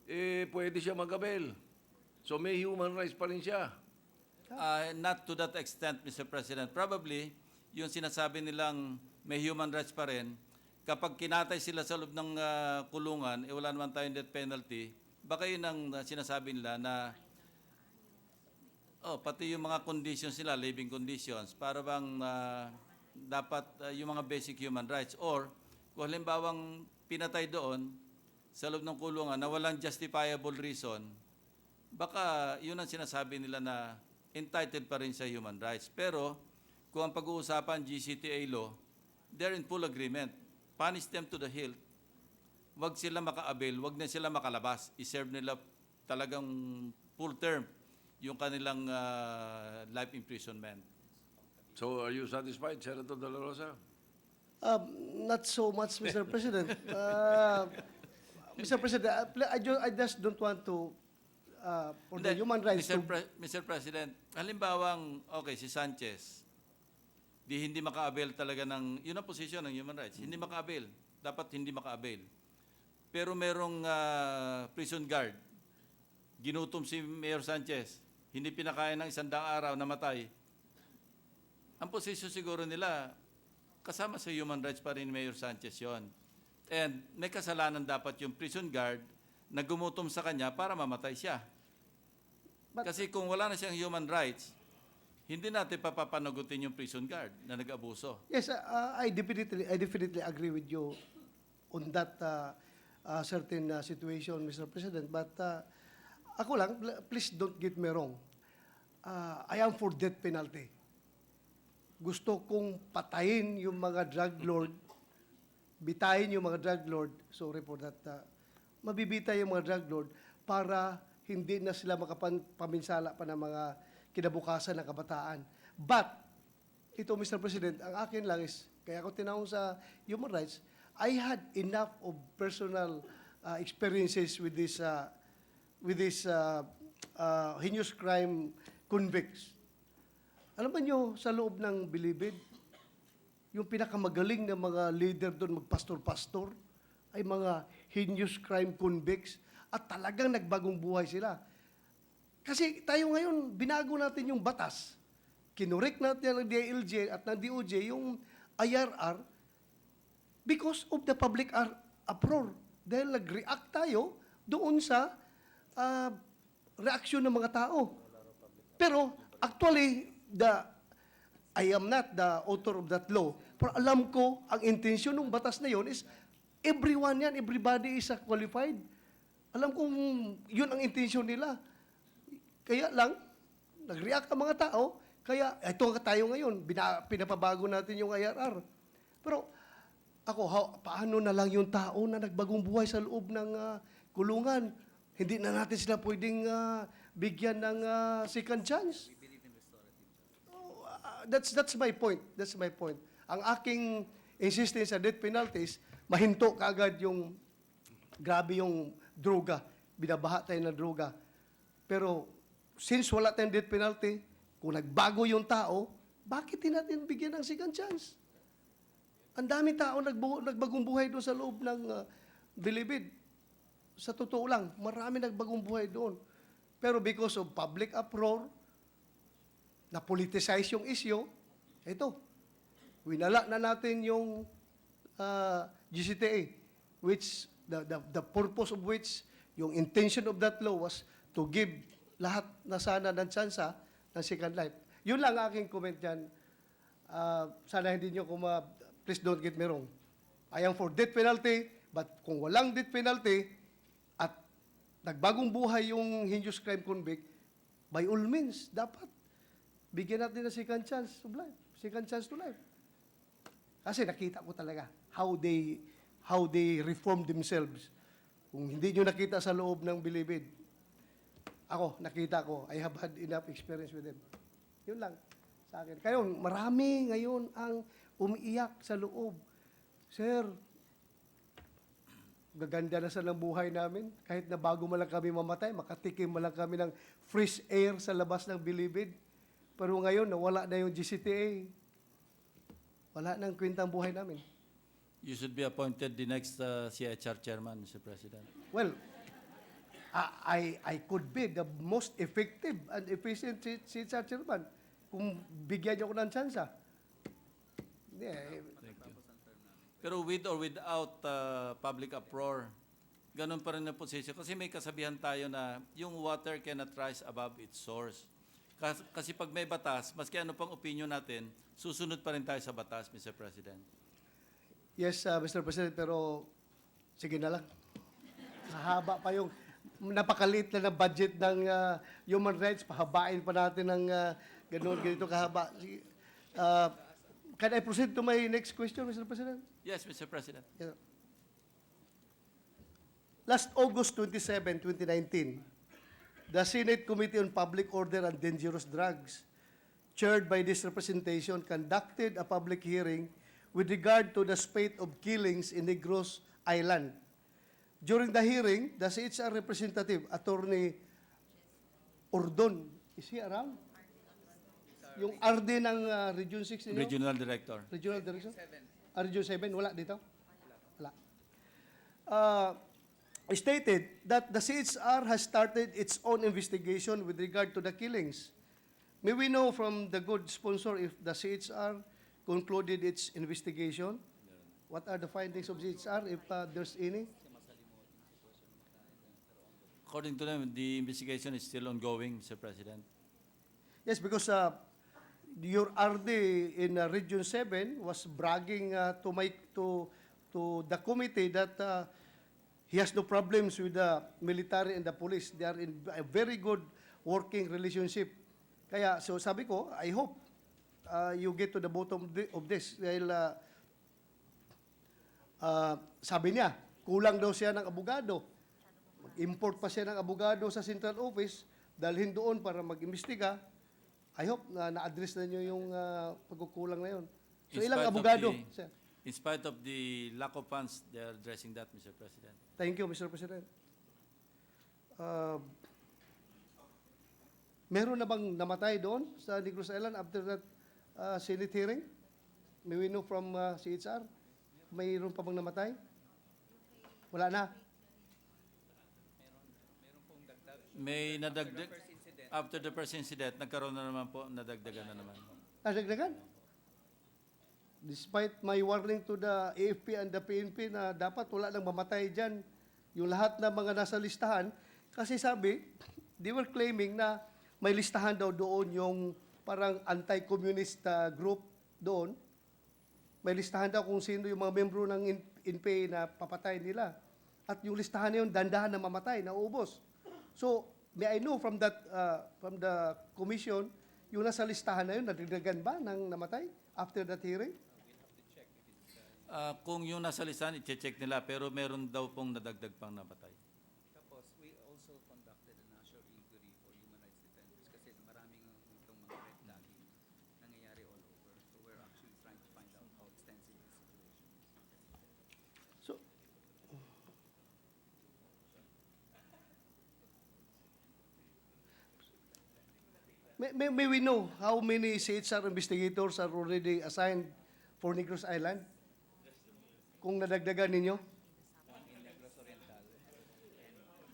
pwede siya mag-avail. So may human rights pa rin siya. Not to that extent, Mr. President. Probably, yung sinasabi nilang may human rights pa rin, kapag kinatay sila sa loob ng kulungan, wala naman tayong death penalty, baka yun ang sinasabi nila na pati yung mga conditions nila, living conditions, para bang dapat yung mga basic human rights. Or, kung halimbawang pinatay doon, sa loob ng kulungan, na walang justifiable reason, baka yun ang sinasabi nila na entitled pa rin sa human rights. Pero, kung ang pag-uusapan GCTA law, they're in full agreement. Punish them to the hilt. Wag sila maka-avail, wag na sila makalabas. I-serve nila talagang full term yung kanilang life imprisonment. So are you satisfied, Senator De La Rosa? Not so much, Mr. President. Mr. President, I just don't want to, for the Hindi, human rights Mr. President, halimbawang, okay, si Sanchez, hindi maka-avail talaga ng, yun ang posisyon ng human rights, hindi maka-avail. Dapat hindi maka-avail. Pero merong prison guard, ginutom si Mayor Sanchez, hindi pinakain ng 100 araw, namatay. Ang posisyon siguro nila, kasama sa human rights pa rin Mayor Sanchez yon. And may kasalanan dapat yung prison guard na gumutom sa kanya para mamatay siya. Kasi kung wala na siyang human rights, hindi natin papapanagutin yung prison guard na nag-abuso. Yes, I definitely agree with you on that certain situation, Mr. President. But ako lang, please don't get me wrong. I am for death penalty. Gusto kong patayin yung mga drug lord, bitayin yung mga drug lord, sorry for that, mabibitay yung mga drug lord para hindi na sila makapaminsala pa ng mga kinabukasan ng kabataan. But, ito Mr. President, ang akin lang is, kaya ako tinawag sa human rights, I had enough of personal experiences with this heinous crime convicts. Alam ba nyo, sa loob ng Bilibid, yung pinakamagaling na mga leader doon, magpastor-pastor, ay mga heinous crime convicts at talagang nagbagong buhay sila. Kasi tayo ngayon, binago natin yung batas. Kinurek natin ng DILG at ng DOJ yung IRR because of the public uproar. Dahil nag-react tayo doon sa reaksyon ng mga tao. Pero actually, I am not the author of that law, pero alam ko, ang intensyon ng batas na yon is everyone yan, everybody is qualified. Alam kong yun ang intensyon nila. Kaya lang, nag-react ang mga tao, kaya ito tayo ngayon, pinapabago natin yung IRR. Pero ako, paano na lang yung tao na nagbagong buhay sa loob ng kulungan? Hindi na natin sila pwedeng bigyan ng second chance. That's my point. That's my point. Ang aking insistence sa death penalties, mahinto kaagad yung grabe yung droga. Binabaha tayo ng droga. Pero since wala tayong death penalty, kung nagbago yung tao, bakit hindi natin bigyan ng second chance? Ang dami tao nagbagong buhay doon sa loob ng Bilibid. Sa totoo lang, marami nagbagong buhay doon. Pero because of public uproar, na-politicize yung issue, ito, winala na natin yung GCTA, which, the purpose of which, yung intention of that law was to give lahat na sana ng tsansa ng second life. Yun lang aking comment dyan. Sana hindi nyo please don't get me wrong. I am for death penalty, but kung walang death penalty, at nagbagong buhay yung heinous crime convict, by all means, dapat bigyan natin ng second chance of life. Second chance to life. Kasi nakita ko talaga how they reform themselves. Kung hindi nyo nakita sa loob ng Bilibid, ako, nakita ko, I have had enough experience with them. Yun lang sa akin. Kaya marami ngayon ang umiiyak sa loob. Sir, gaganda na sa ng buhay namin. Kahit na bago man lang kami mamatay, makatikim man lang kami ng fresh air sa labas ng Bilibid. Pero ngayon, nawala na yung GCTA. Wala nang kwentang buhay namin. You should be appointed the next CHR chairman, Mr. President. Well, I could be the most effective and efficient CHR chairman kung bigyan niyo ko ng tsansa. Thank you. Pero with or without public uproar, ganun pa rin ang posisyon. Kasi may kasabihan tayo na yung water cannot rise above its source. Kasi pag may batas, maski ano pang opinion natin, susunod pa rin tayo sa batas, Mr. President. Yes, Mr. President, pero sige na lang. Mahaba pa yung napakaliit na budget ng human rights, pahabain pa natin ng ganito kahaba. Sige, can I proceed to my next question, Mr. President? Yes, Mr. President. Yeah. Last August 27, 2019, the Senate Committee on Public Order and Dangerous Drugs, chaired by this representation, conducted a public hearing with regard to the spate of killings in Negros Island. During the hearing, the CHR representative, Attorney Ordon, is he around? Yung RD ng Region 6 ninyo? Regional Director. Regional Director? Region 7, wala dito? Wala. Stated that the CHR has started its own investigation with regard to the killings. May we know from the good sponsor if the CHR concluded its investigation? What are the findings of CHR, if there's any? According to them, the investigation is still ongoing, Mr. President. Yes, because your RD in Region 7 was bragging to the committee that he has no problems with the military and the police. They are in a very good working relationship. Kaya, so sabi ko, I hope you get to the bottom of this. Dahil sabi niya, kulang daw siya ng abogado. Mag-import pa siya ng abogado sa central office, dalhin doon para mag-imbestiga. I hope na na-address na niyo yung pagkukulang na yun. So In ilang spite of abogado, the- sir? In spite of the lack of funds, they are addressing that, Mr. President. Thank you, Mr. President. Meron na bang namatay doon sa Negros Island after that Senate hearing? May we know from CHR? Mayroon pa bang namatay? Wala na. May nadagdag, after the first incident, nagkaroon na naman po, nadagdagan na naman. Nadagdagan? Despite my warning to the AFP and the PNP na dapat wala nang mamatay dyan, yung lahat ng mga nasa listahan, kasi sabi, they were claiming na may listahan daw doon yung parang anti-communist group doon. May listahan daw kung sino yung mga membro ng INPE na papatay nila. At yung listahan na yun, dandahan na mamatay, naubos. So, may I know from that, from the commission, yung nasa listahan na yun, nadagdagan ba ng namatay after that hearing? Kung yung nasa listahan, i-check nila, pero meron daw pong nadagdag pang nabatay. Tapos, we also conducted a national inquiry for human rights defenders kasi maraming itong mga red tagging nangyayari all over. So we're actually trying to find out how extensive the situation is. So, may we know how many CHR investigators are already assigned for Negros Island? Kung nadagdagan ninyo? One in Negros Oriental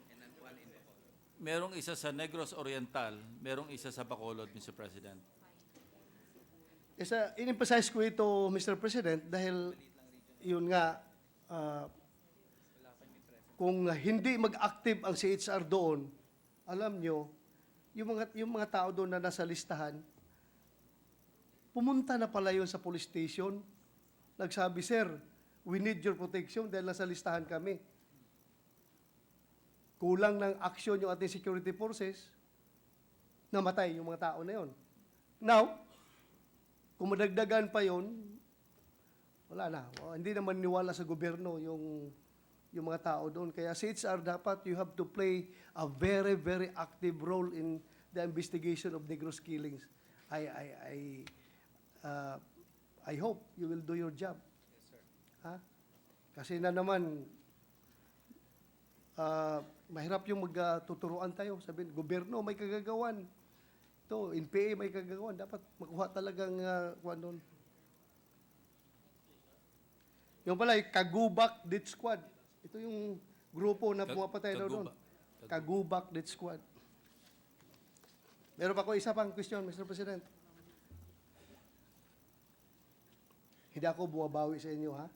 and then one in Bacolod. Merong isa sa Negros Oriental, merong isa sa Bacolod, Mr. President. In-emphasize ko ito, Mr. President, dahil yun nga, kung hindi mag-active ang CHR doon, alam nyo, yung mga tao doon na nasa listahan, pumunta na pala yun sa police station, nagsabi, sir, we need your protection dahil nasa listahan kami. Kulang ng aksyon yung ating security forces, namatay yung mga tao na yun. Now, kung madagdagan pa yun, wala na. Hindi naman niwala sa gobyerno yung mga tao doon. Kaya CHR dapat you have to play a very, very active role in the investigation of Negros killings. I hope you will do your job. Yes, sir. Ha? Kasi na naman, mahirap yung magtuturuan tayo. Sabihin, gobyerno may kagagawan. Ito, NPA may kagagawan. Dapat makuha talagang kuha doon. Yung pala, Kagubak Death Squad. Ito yung grupo na pumapatay daw doon. Kagubak Death Squad. Meron pa ko isa pang question, Mr. President. Hindi ako bumabawi sa inyo, ha?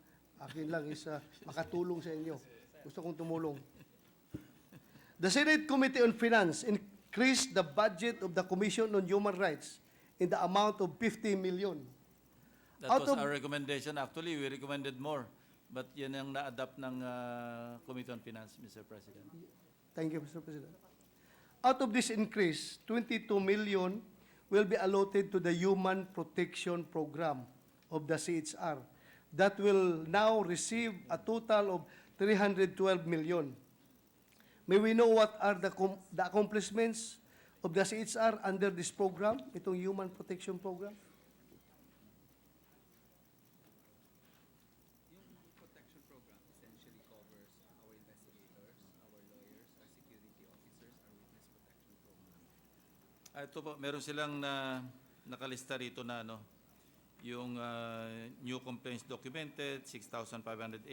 Akin lang is makatulong sa inyo. Gusto kong tumulong. The Senate Committee on Finance increased the budget of the Commission on Human Rights in the amount of 50 million. That was our recommendation. Actually, we recommended more. But yan ang na-adapt ng Committee on Finance, Mr. President. Thank you, Mr. President. Out of this increase, 22 million will be allotted to the Human Protection Program of the CHR that will now receive a total of 312 million. May we know what are the accomplishments of the CHR under this program, itong Human Protection Program? Yung protection program essentially covers our investigators, our lawyers, our security officers, our witness protection program. Ito po, meron silang nakalista rito na yung new complaints documented, 6,582.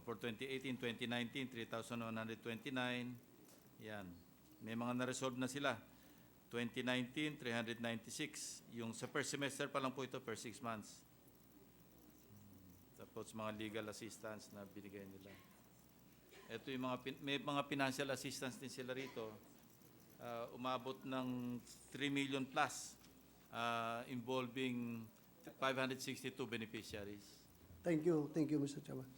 For 2018, 2019, 3,129. Yan. May mga na-resolve na sila. 2019, 396. Yung sa first semester pa lang po ito, per 6 months. Tapos mga legal assistance na binigay nila. Ito yung may mga financial assistance din sila rito. Umabot ng 3 million plus involving 562 beneficiaries. Thank you, Mr. Chairman.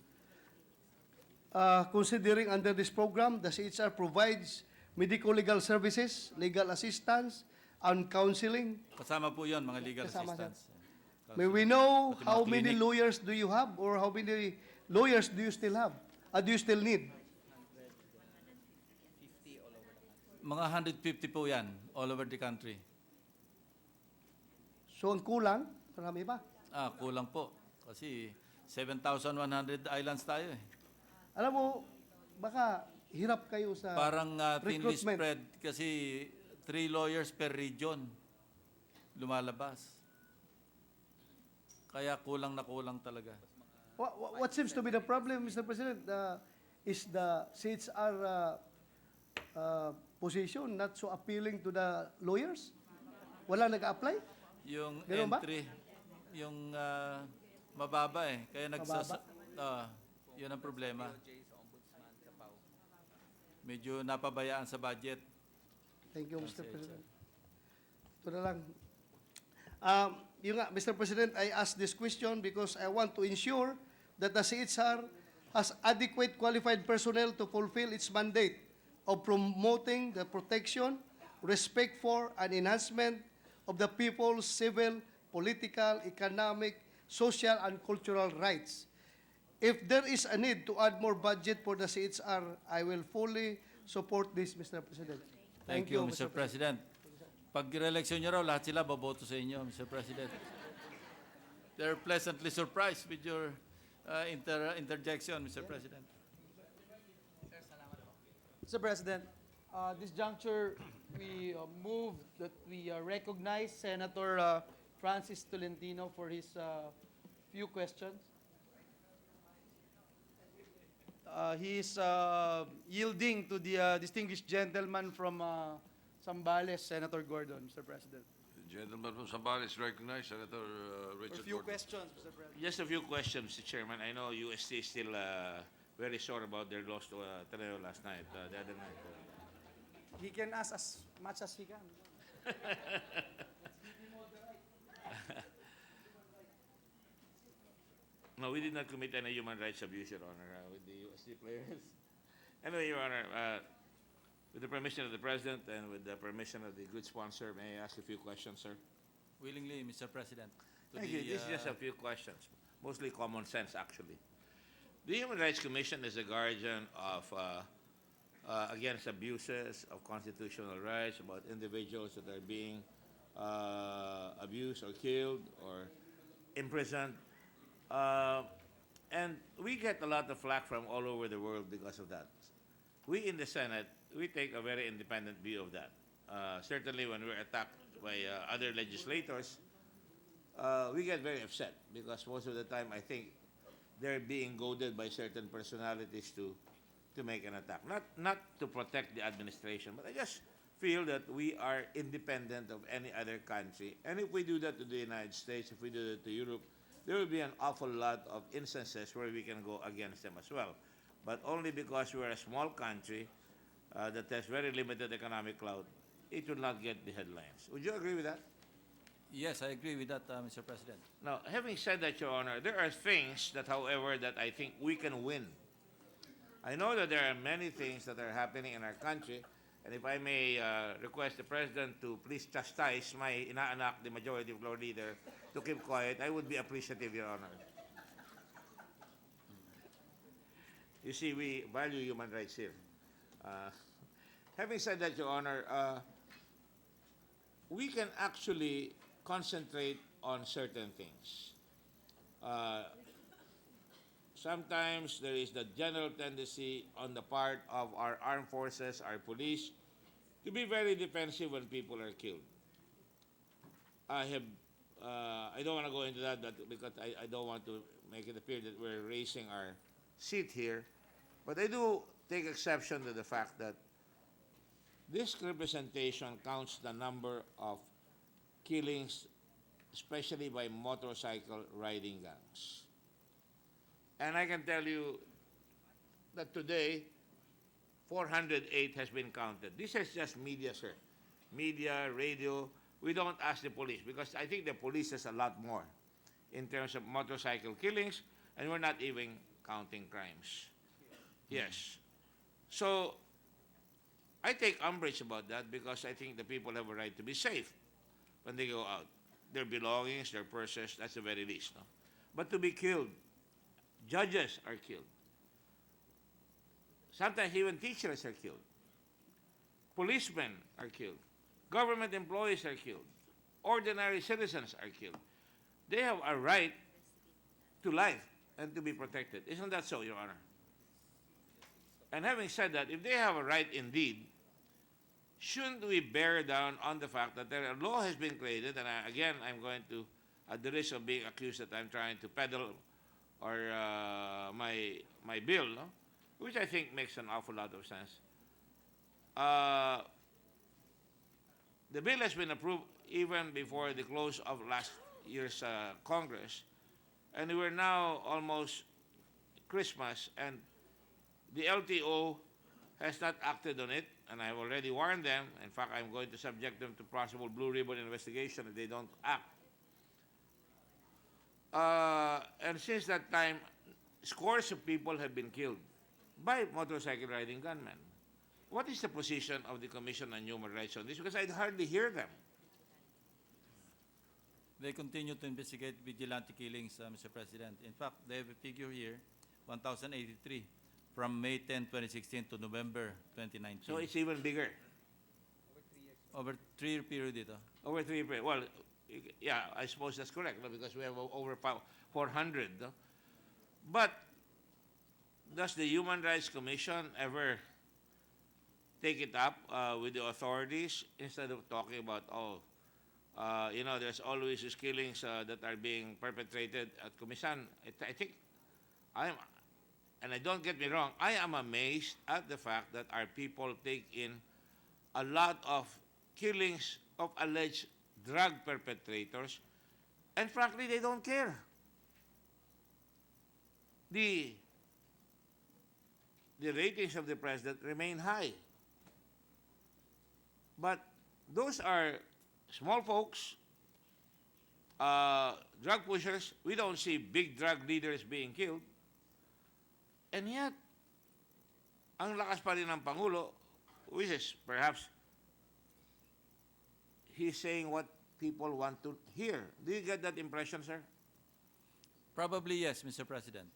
Considering under this program, the CHR provides medico-legal services, legal assistance, and counseling? Kasama po yun, mga legal Kasama siya. assistance. May we know Pati mga how many clinic. lawyers do you have or how many lawyers do you still have? Do you still need? Mga 150 po yan, all over the country. So ang kulang, marami pa. Kulang po. Kasi 7,100 islands tayo eh. Alam mo, baka hirap kayo sa Parang thinly recruitment. spread kasi 3 lawyers per region lumalabas. Kaya kulang na kulang talaga. What seems to be the problem, Mr. President, is the CHR position not so appealing to the lawyers? Wala nag-apply? Yung Ganun ba? entry, yung mababa eh. Kaya yun ang problema. Medyo napabayaan sa budget. Thank you, Mr. President. Ito na lang. Yun nga, Mr. President, I ask this question because I want to ensure that the CHR has adequate qualified personnel to fulfill its mandate of promoting the protection, respect for, and enhancement of the people's civil, political, economic, social, and cultural rights. If there is a need to add more budget for the CHR, I will fully support this, Mr. President. Thank you, Mr. President. Pag re-election nyo raw, lahat sila boboto sa inyo, Mr. President. They're pleasantly surprised with your interjection, Mr. President. Mr. President, this juncture, we move that we recognize Senator Francis Tolentino for his few questions. He is yielding to the distinguished gentleman from Zambales, Senator Gordon, Mr. President. The gentleman from Zambales recognized Senator For a Richard few Gordon. questions, Mr. President. Just a few questions, Mr. Chairman. I know UST is still very sore about their loss to Ateneo last night, the other night. He can ask as much as he can. No, we did not commit any human rights abuse, Your Honor, with the UST players. Anyway, Your Honor, with the permission of the President and with the permission of the good sponsor, may I ask a few questions, sir? Willingly, Mr. President. Thank you. This is just a few questions, mostly common sense, actually. The Human Rights Commission is a guardian of against abuses of constitutional rights about individuals that are being abused or killed or imprisoned. And we get a lot of flack from all over the world because of that. We in the Senate, we take a very independent view of that. Certainly when we're attacked by other legislators, we get very upset because most of the time I think they're being goaded by certain personalities to make an attack. Not to protect the administration, but I just feel that we are independent of any other country. And if we do that to the United States, if we do that to Europe, there will be an awful lot of instances where we can go against them as well. But only because we're a small country that has very limited economic clout, it will not get the headlines. Would you agree with that? Yes, I agree with that, Mr. President. Now, having said that, Your Honor, there are things that, however, that I think we can win. I know that there are many things that are happening in our country, and if I may request the President to please chastise my inaanak, the Majority Floor Leader, to keep quiet, I would be appreciative, Your Honor. You see, we value human rights here. Having said that, Your Honor, we can actually concentrate on certain things. Sometimes there is the general tendency on the part of our armed forces, our police, to be very defensive when people are killed. I don't want to go into that because I don't want to make it appear that we're raising our seat here. But I do take exception to the fact that this representation counts the number of killings, especially by motorcycle riding gangs. And I can tell you that today, 408 has been counted. This is just media, sir. Media, radio. We don't ask the police because I think the police has a lot more in terms of motorcycle killings, and we're not even counting crimes. Yes. So I take umbrage about that because I think the people have a right to be safe when they go out. Their belongings, their purses, that's the very least. No? But to be killed, judges are killed. Sometimes even teachers are killed. Policemen are killed. Government employees are killed. Ordinary citizens are killed. They have a right to life and to be protected. Isn't that so, Your Honor? And having said that, if they have a right indeed, shouldn't we bear down on the fact that a law has been created, and again, I'm going to, at the risk of being accused that I'm trying to peddle or my bill, no? Which I think makes an awful lot of sense. The bill has been approved even before the close of last year's Congress, and we're now almost Christmas, and the LTO has not acted on it, and I've already warned them. In fact, I'm going to subject them to possible blue ribbon investigation if they don't act. And since that time, scores of people have been killed by motorcycle riding gunmen. What is the position of the Commission on Human Rights on this? Because I hardly hear them. They continue to investigate vigilante killings, Mr. President. In fact, they have a figure here, 1,083, from May 10, 2016 to November 2019. So it's even bigger. Over 3-year period ito. Over 3 years. Well, yeah, I suppose that's correct, no? Because we have over 400. No? But does the Human Rights Commission ever take it up with the authorities instead of talking about, you know, there's always these killings that are being perpetrated at Commission? I think and I don't get me wrong, I am amazed at the fact that our people take in a lot of killings of alleged drug perpetrators, and frankly, they don't care. The ratings of the president remain high. But those are small folks, drug pushers. We don't see big drug leaders being killed. And yet, ang lakas pa rin ng Pangulo, which is perhaps he's saying what people want to hear. Do you get that impression, sir? Probably yes, Mr. President.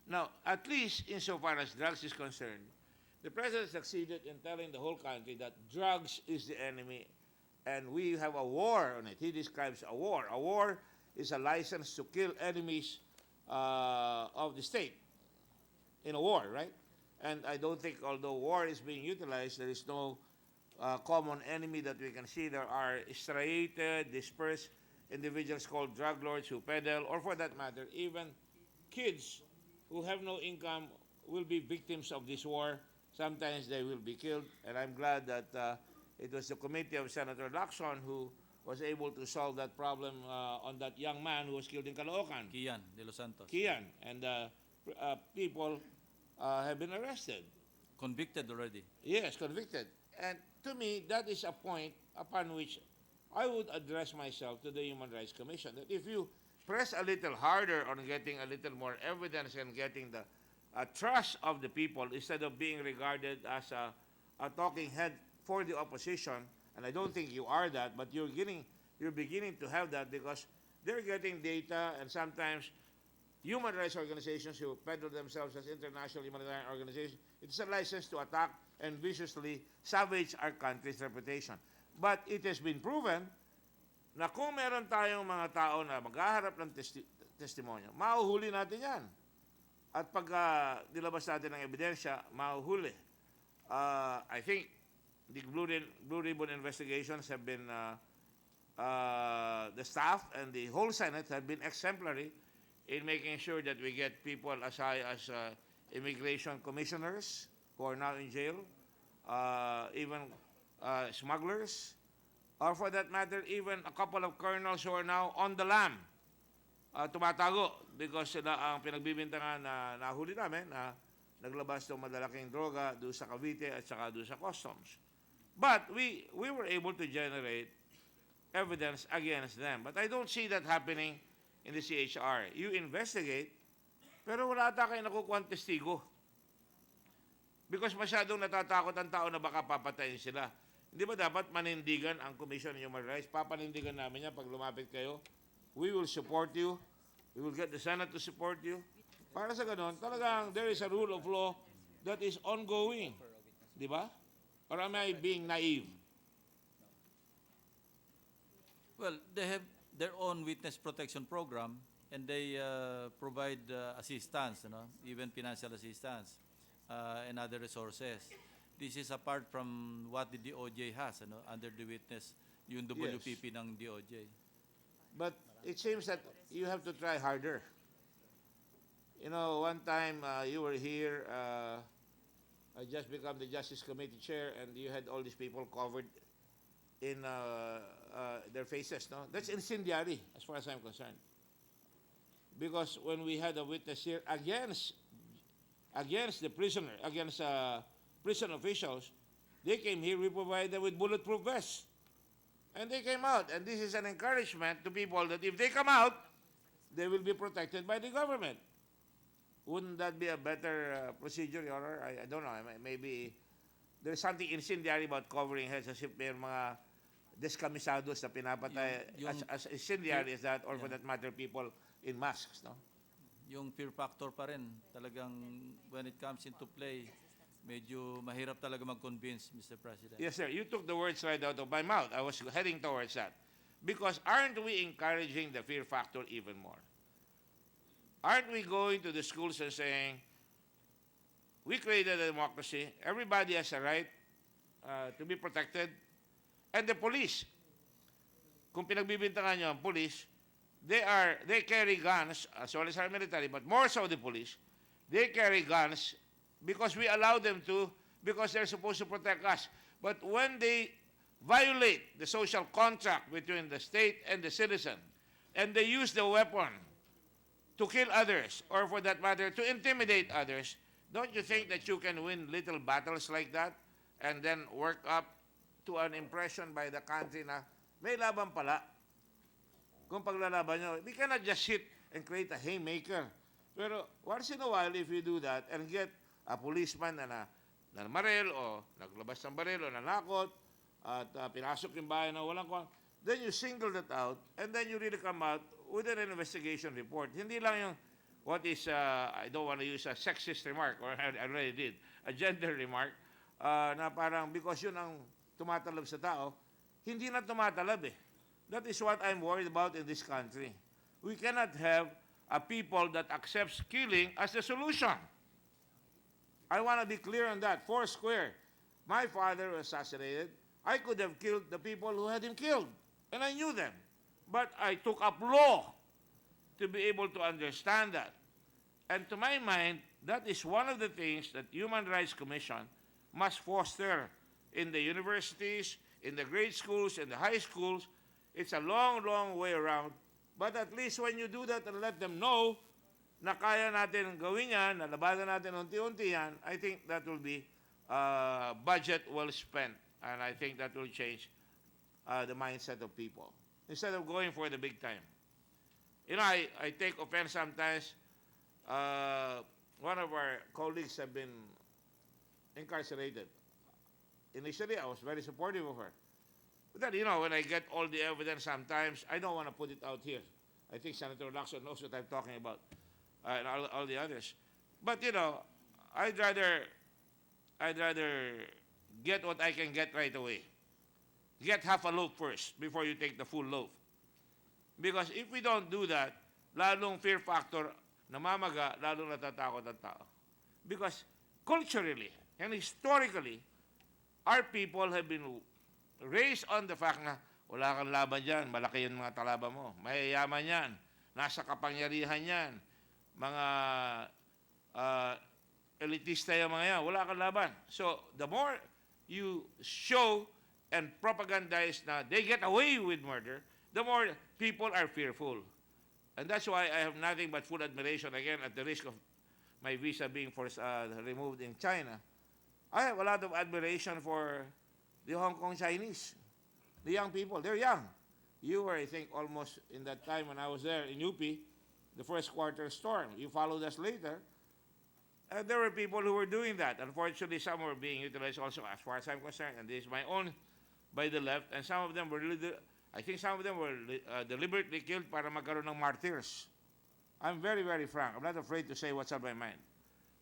Now, at least insofar as drugs is concerned, the president succeeded in telling the whole country that drugs is the enemy and we have a war on it. He describes a war. A war is a license to kill enemies of the state in a war, right? And I don't think, although war is being utilized, there is no common enemy that we can see. There are striated, dispersed individuals called drug lords who peddle, or for that matter, even kids who have no income will be victims of this war. Sometimes they will be killed, and I'm glad that it was the committee of Senator Lacson who was able to solve that problem on that young man who was killed in Caloocan. Kian de los Santos. Kian, and people have been arrested. Convicted already. Yes, convicted. And to me, that is a point upon which I would address myself to the Human Rights Commission, that if you press a little harder on getting a little more evidence and getting the trust of the people instead of being regarded as a talking head for the opposition, and I don't think you are that, but you're beginning to have that because they're getting data, and sometimes human rights organizations who peddle themselves as international humanitarian organizations, it's a license to attack and viciously savage our country's reputation. But it has been proven na kung meron tayong mga tao na maghaharap ng testimonyo, mahuhuli natin yan. At pag nilabas natin ng ebidensya, mahuhuli. I think the Blue Ribbon investigations have been, the staff and the whole Senate have been exemplary in making sure that we get people as high as immigration commissioners who are now in jail, even smugglers, or for that matter, even a couple of colonels who are now on the lam, tumatago because sila ang pinagbibintangan na nahuli namin na naglabas ng madalaking droga doon sa Cavite at saka doon sa customs. But we were able to generate evidence against them. But I don't see that happening in the CHR. You investigate, pero wala ata kayo nakukuha testigo. Because masyadong natatakot ang tao na baka papatayin sila. Hindi ba dapat manindigan ang Commission on Human Rights? Papanindigan namin yan pag lumapit kayo. We will support you. We will get the Senate to support you. Para sa ganon, talagang there is a rule of law that is ongoing. Di ba? Or am I being naive? Well, they have their own witness protection program, and they provide assistance, even financial assistance and other resources. This is apart from what the DOJ has, under the witness, yung WPP ng DOJ. But it seems that you have to try harder. You know, one time you were here, I just become the Justice Committee Chair, and you had all these people covered in their faces, no? That's incendiary, as far as I'm concerned. Because when we had a witness here against the prisoner, against prison officials, they came here, we provided them with bulletproof vests. And they came out, and this is an encouragement to people that if they come out, they will be protected by the government. Wouldn't that be a better procedure, Your Honor? I don't know, maybe there's something incendiary about covering heads as if may mga descamisados na pinapatay, as incendiary as that, or for that matter, people in masks, no? Yung fear factor pa rin, talagang when it comes into play, medyo mahirap talaga mag-convince, Mr. President. Yes, sir. You took the words right out of my mouth. I was heading towards that. Because aren't we encouraging the fear factor even more? Aren't we going to the schools and saying, we created a democracy, everybody has a right to be protected, and the police, kung pinagbibintangan nyo ang police, they carry guns, as well as our military, but more so the police, they carry guns because we allow them to, because they're supposed to protect us. But when they violate the social contract between the state and the citizen, and they use the weapon to kill others, or for that matter, to intimidate others, don't you think that you can win little battles like that and then work up to an impression by the country na may laban pala? Kung paglalaban nyo, we cannot just sit and create a haymaker. Pero once in a while, if you do that and get a policeman na namarel o naglabas ng baril o nanakot at pinasok yung bahay na walang kwan, then you single that out and then you really come out with an investigation report. Hindi lang yung what is, I don't want to use a sexist remark, or I already did, a gender remark, na parang because yun ang tumatalab sa tao, hindi na tumatalab eh. That is what I'm worried about in this country. We cannot have a people that accepts killing as the solution. I want to be clear on that, four square. My father was assassinated. I could have killed the people who had him killed, and I knew them. But I took up law to be able to understand that. And to my mind, that is one of the things that Human Rights Commission must foster in the universities, in the grade schools, in the high schools. It's a long, long way around. But at least when you do that and let them know na kaya natin gawin yan, nalabanan natin unti-unti yan, I think that will be budget well spent. And I think that will change the mindset of people. Instead of going for the big time. You know, I take offense sometimes. One of our colleagues have been incarcerated. Initially, I was very supportive of her. But then, you know, when I get all the evidence sometimes, I don't want to put it out here. I think Senator Lacson knows what I'm talking about, and all the others. But, you know, I'd rather get what I can get right away. Get half a loaf first before you take the full loaf. Because if we don't do that, lalong fear factor, namamaga, lalong natatakot ang tao. Because culturally and historically, our people have been raised on the fact na wala kang laban dyan, malaki yung mga talaba mo, mayayaman yan, nasa kapangyarihan yan, mga elitista yung mga yan, wala kang laban. So the more you show and propagandize na they get away with murder, the more people are fearful. And that's why I have nothing but full admiration, again, at the risk of my visa being removed in China. I have a lot of admiration for the Hong Kong Chinese, the young people. They're young. You were, I think, almost in that time when I was there in UP, the first quarter storm. You followed us later. there were people who were doing that. Unfortunately, some were being utilized also, as far as I'm concerned, and this is my own by the left, and some of them were, I think some of them were deliberately killed para magkaroon ng martyrs. I'm very, very frank. I'm not afraid to say what's on my mind.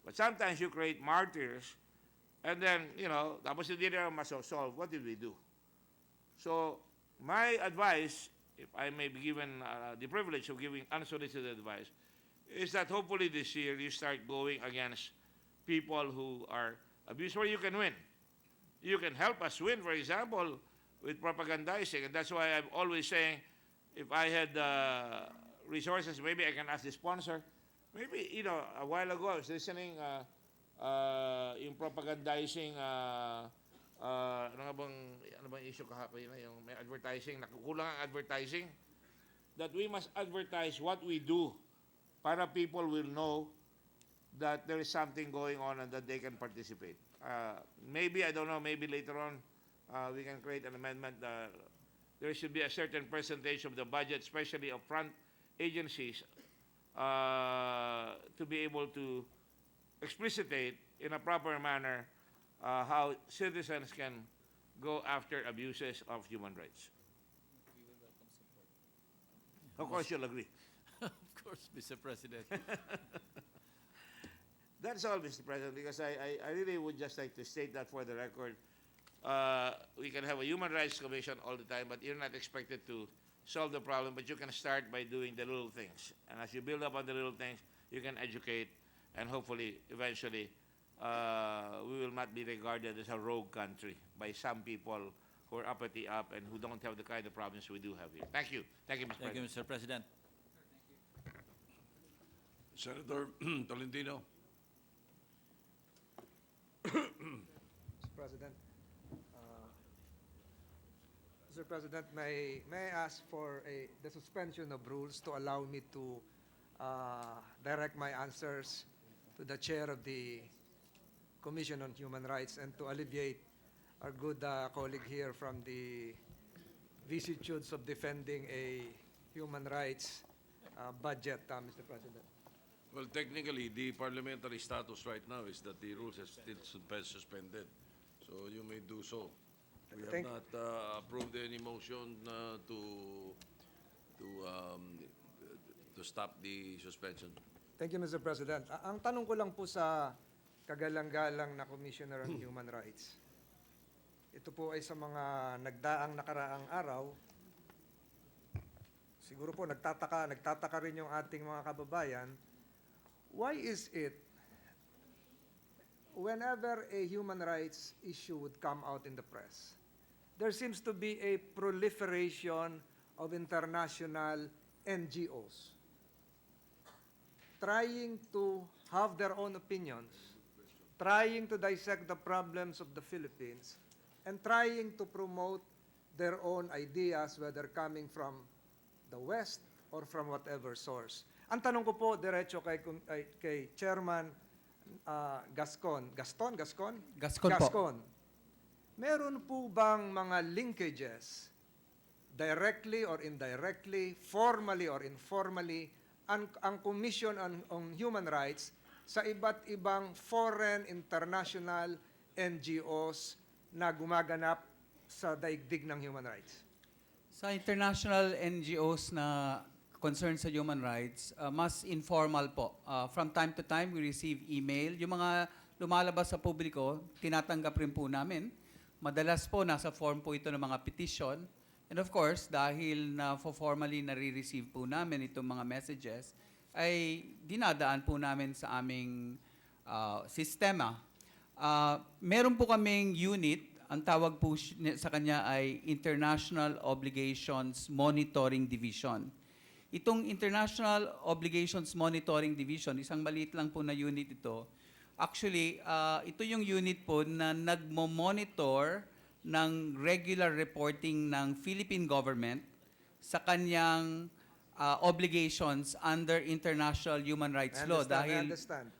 But sometimes you create martyrs, and then, you know, tapos hindi na masolve. What did we do? So, my advice, if I may be given the privilege of giving unsolicited advice, is that hopefully this year you start going against people who are abused, where you can win. You can help us win, for example, with propagandizing. And that's why I'm always saying, if I had resources, maybe I can ask the sponsor. Maybe, you know, a while ago I was listening yung propagandizing, ano bang issue kahapon yun, yung may advertising, nakukulang ang advertising, that we must advertise what we do para people will know that there is something going on and that they can participate. Maybe, I don't know, maybe later on we can create an amendment. There should be a certain percentage of the budget, especially of front agencies, to be able to explicitate in a proper manner how citizens can go after abuses of human rights. Of course, you'll agree. Of course, Mr. President. That's all, Mr. President, because I really would just like to state that for the record. We can have a Human Rights Commission all the time, but you're not expected to solve the problem, but you can start by doing the little things. And as you build up on the little things, you can educate, and hopefully, eventually, we will not be regarded as a rogue country by some people who are uppity up and who don't have the kind of problems we do have here. Thank you. Thank you, Mr. Thank you, President. Mr. President. Senator Tolentino. Mr. President, may I ask for the suspension of rules to allow me to direct my answers to the chair of the Commission on Human Rights and to alleviate our good colleague here from the vicissitudes of defending a human rights budget, Mr. President. Well, technically, the parliamentary status right now is that the rules are still suspended. So you may do so. We have not approved any motion to stop the suspension. Thank you, Mr. President. Ang tanong ko lang po sa kagalang-galang na Commissioner on Human Rights, ito po ay sa mga nakaraang araw, siguro po nagtataka rin yung ating mga kababayan, why is it whenever a human rights issue would come out in the press, there seems to be a proliferation of international NGOs trying to have their own opinions, trying to dissect the problems of the Philippines, and trying to promote their own ideas, whether coming from the West or from whatever source. Ang tanong ko po, diretso kay Chairman Gascon po. Meron po bang mga linkages, directly or indirectly, formally or informally, ang Commission on Human Rights sa iba't ibang foreign international NGOs na gumaganap sa daigdig ng human rights? Sa international NGOs na concerned sa human rights, mas informal po. From time to time, we receive email. Yung mga lumalabas sa publiko, tinatanggap rin po namin. Madalas po, nasa form po ito ng mga petition. And of course, dahil na formally nare-receive po namin itong mga messages, ay dinadaan po namin sa aming sistema. Meron po kaming unit, ang tawag po sa kanya ay International Obligations Monitoring Division. Itong International Obligations Monitoring Division, isang maliit lang po na unit ito. Actually, ito yung unit po na nagmo-monitor ng regular reporting ng Philippine government sa kanyang obligations under international human rights law. Dahil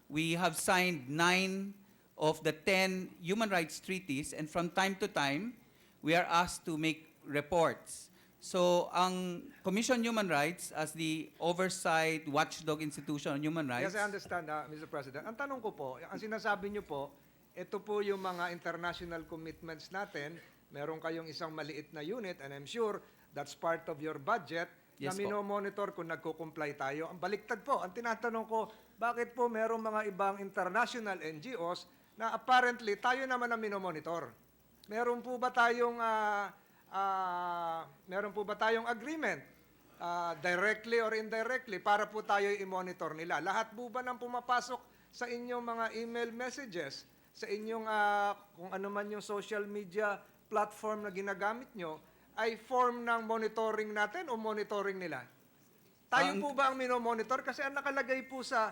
we have signed 9 of the 10 human rights treaties, and from time to time, we are asked to make reports. So, ang Commission on Human Rights as the oversight watchdog institution on human rights. Yes, I understand, Mr. President. Ang tanong ko po, ang sinasabi niyo po, ito po yung mga international commitments natin. Meron kayong isang maliit na unit and I'm sure that's part of your budget na Yes po. minomonitor kung nagko-comply tayo. Ang baliktad po, ang tinatanong ko, bakit po merong mga ibang international NGOs na apparently tayo naman ang minomonitor? Meron po ba tayong agreement directly or indirectly para po tayo i-monitor nila? Lahat po ba ng pumapasok sa inyong mga email messages, sa inyong kung ano man yung social media platform na ginagamit nyo, ay form ng monitoring natin o monitoring nila? Tayo po ba ang minomonitor? Kasi ang nakalagay po sa,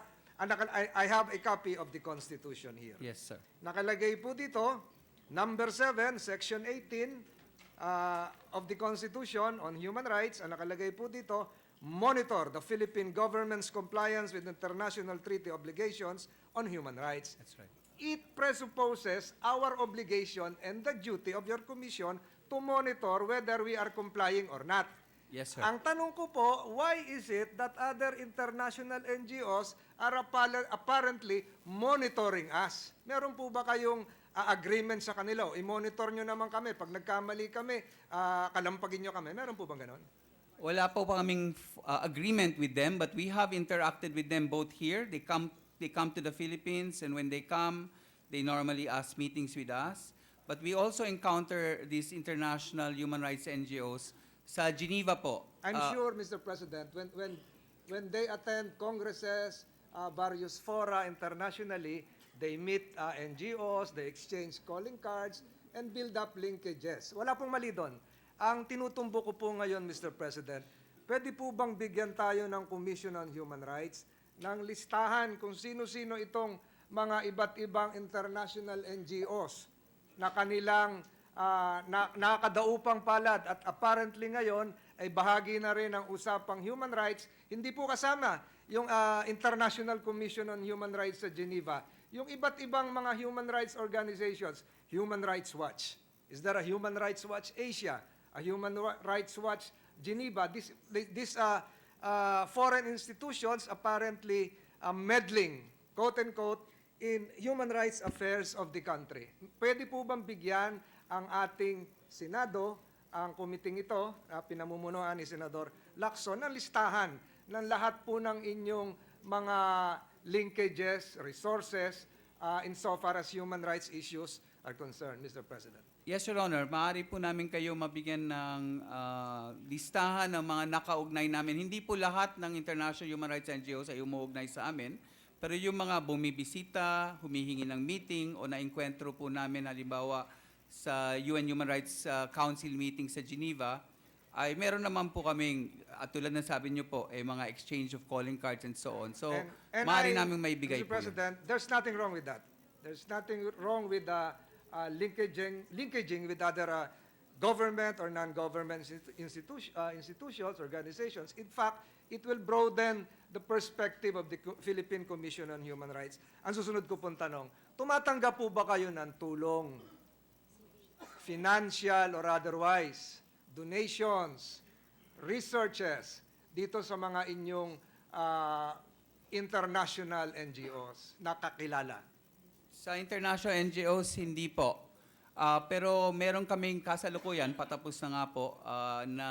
I have a copy of the Constitution here. Yes, sir. Nakalagay po dito, number 7, section 18 of the Constitution on Human Rights, ang nakalagay po dito, monitor the Philippine government's compliance with international treaty obligations on human rights. That's right. It presupposes our obligation and the duty of your commission to monitor whether we are complying or not. Yes, sir. Ang tanong ko po, why is it that other international NGOs are apparently monitoring us? Meron po ba kayong agreement sa kanila? I-monitor nyo naman kami. Pag nagkamali kami, kalampagin nyo kami. Meron po bang ganon? Wala po kaming agreement with them, but we have interacted with them both here. They come to the Philippines, and when they come, they normally ask meetings with us. But we also encounter these international human rights NGOs sa Geneva po. I'm sure, Mr. President, when they attend congresses, various fora internationally, they meet NGOs, they exchange calling cards, and build up linkages. Wala pong mali doon. Ang tinutumbo ko po ngayon, Mr. President, pwede po bang bigyan tayo ng Commission on Human Rights ng listahan kung sino-sino itong mga iba't ibang international NGOs na kanilang nakadaupang palad at apparently ngayon ay bahagi na rin ng usapang human rights, hindi po kasama yung International Commission on Human Rights sa Geneva, yung iba't ibang mga human rights organizations, Human Rights Watch. Is there a Human Rights Watch Asia, a Human Rights Watch Geneva? These foreign institutions apparently meddling, quote-unquote, in human rights affairs of the country. Pwede po bang bigyan ang ating Senado, ang komiting ito, pinamumunuan ni Senador Lacson, ng listahan ng lahat po ng inyong mga linkages, resources, insofar as human rights issues are concerned, Mr. President? Yes, Your Honor. Maaari po namin kayo mabigyan ng listahan ng mga nakaugnay namin. Hindi po lahat ng international human rights NGOs ay umuugnay sa amin, pero yung mga bumibisita, humihingi ng meeting o na-enkwentro po namin halimbawa sa UN Human Rights Council meeting sa Geneva, ay meron naman po kaming, at tulad ng sabi niyo po, mga exchange of calling cards and so on. So, maaari namin maibigay Mr. po yun. President, there's nothing wrong with that. There's nothing wrong with linkaging with other government or non-government institutions, organizations. In fact, it will broaden the perspective of the Philippine Commission on Human Rights. Ang susunod ko pong tanong, tumatanggap po ba kayo ng tulong, financial or otherwise, donations, researches, dito sa mga inyong international NGOs na kakilala? Sa international NGOs, hindi po. Pero meron kaming kasalukuyan, patapos na nga po, na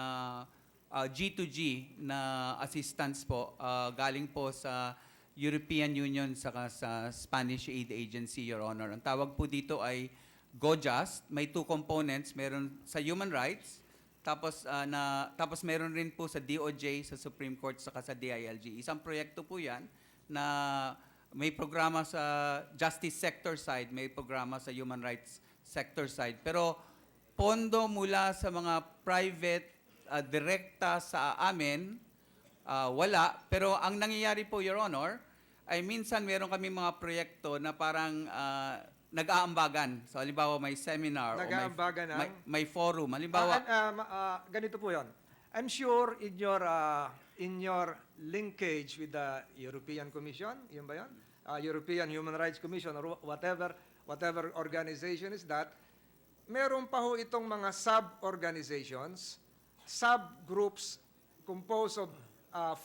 G2G na assistance po, galing po sa European Union saka sa Spanish Aid Agency, Your Honor. Ang tawag po dito ay GOJUST. May two components. Meron sa human rights, tapos meron rin po sa DOJ, sa Supreme Court, saka sa DILG. Isang proyekto po yan na may programa sa justice sector side, may programa sa human rights sector side. Pero pondo mula sa mga private direkta sa amin, wala. Pero ang nangyayari po, Your Honor, ay minsan meron kami mga proyekto na parang nag-aambagan. So halimbawa may seminar o may forum. Halimbawa, ganito po 'yon. I'm sure in your linkage with the European Commission, yun ba 'yon? European Human Rights Commission or whatever organization is that, meron pa ho itong mga sub-organizations subgroups composed of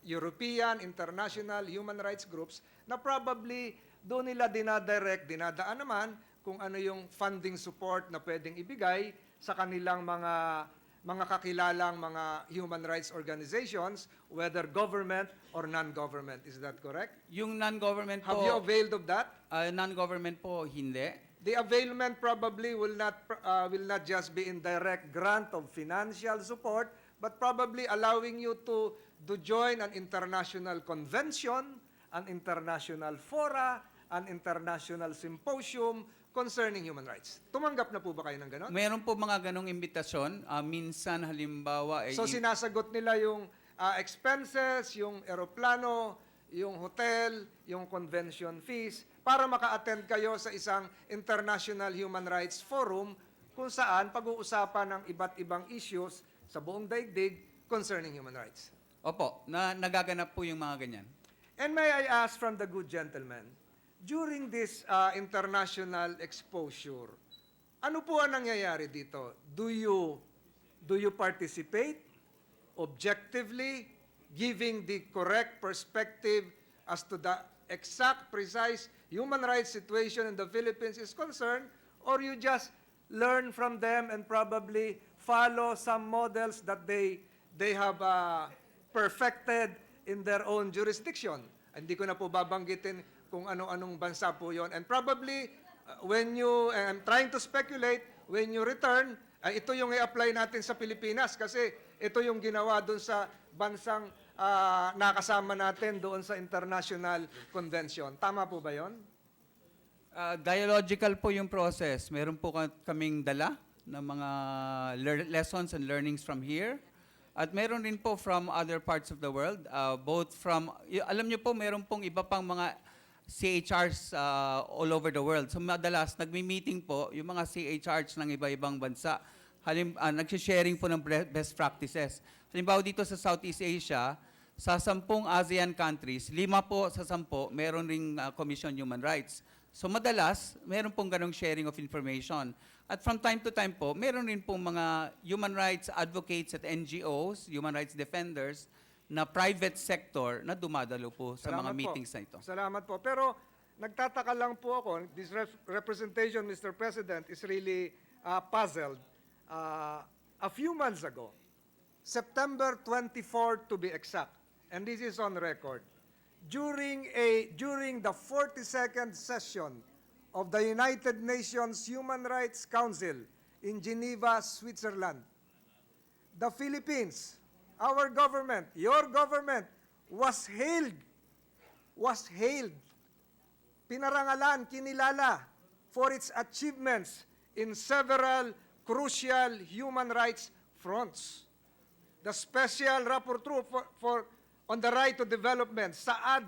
European, international, human rights groups na probably doon nila dinadaan naman kung ano yung funding support na pwedeng ibigay sa kanilang mga kakilalang mga human rights organizations, whether government or non-government. Is that correct? Yung non-government po... Have you availed of that? Non-government po, hindi. The availment probably will not just be in direct grant of financial support, but probably allowing you to join an international convention, an international fora, an international symposium concerning human rights. Tumanggap na po ba kayo ng ganon? Meron po mga ganong imbitasyon. Minsan, halimbawa... So sinasagot nila yung expenses, yung eroplano, yung hotel, yung convention fees, para maka-attend kayo sa isang international human rights forum kung saan pag-uusapan ng iba't ibang issues sa buong daigdig concerning human rights. Opo, nagaganap po yung mga ganyan. And may I ask from the good gentleman, during this international exposure, ano po ang nangyayari dito? Do you participate objectively, giving the correct perspective as to the exact, precise human rights situation in the Philippines is concerned, or you just learn from them and probably follow some models that they have perfected in their own jurisdiction? Hindi ko na po babanggitin kung ano-anong bansa po yon. And probably, when you, I'm trying to speculate, when you return, ito yung i-apply natin sa Pilipinas kasi ito yung ginawa doon sa bansang nakasama natin doon sa international convention. Tama po ba yon? Dialogical po yung process. Meron po kaming dala ng mga lessons and learnings from here. At meron rin po from other parts of the world, both from, alam niyo po, meron pong iba pang mga CHRs all over the world. So madalas, nagmi-meeting po yung mga CHRs ng iba-ibang bansa. Nagsisharing po ng best practices. Halimbawa dito sa Southeast Asia, sa 10 ASEAN countries, 5 po sa 10 meron ring Commission Human Rights. So madalas, meron pong ganong sharing of information. At from time to time po, meron rin pong mga human rights advocates at NGOs, human rights defenders, na private sector na dumadalo po sa mga meetings na ito. Salamat po. Pero nagtataka lang po ako, this representation, Mr. President, is really puzzled. A few months ago, September 24 to be exact, and this is on record, during the 42nd session of the United Nations Human Rights Council in Geneva, Switzerland, the Philippines, our government, your government, was hailed, pinarangalan, kinilala for its achievements in several crucial human rights fronts. The Special Rapporteur on the Right to Development, Saad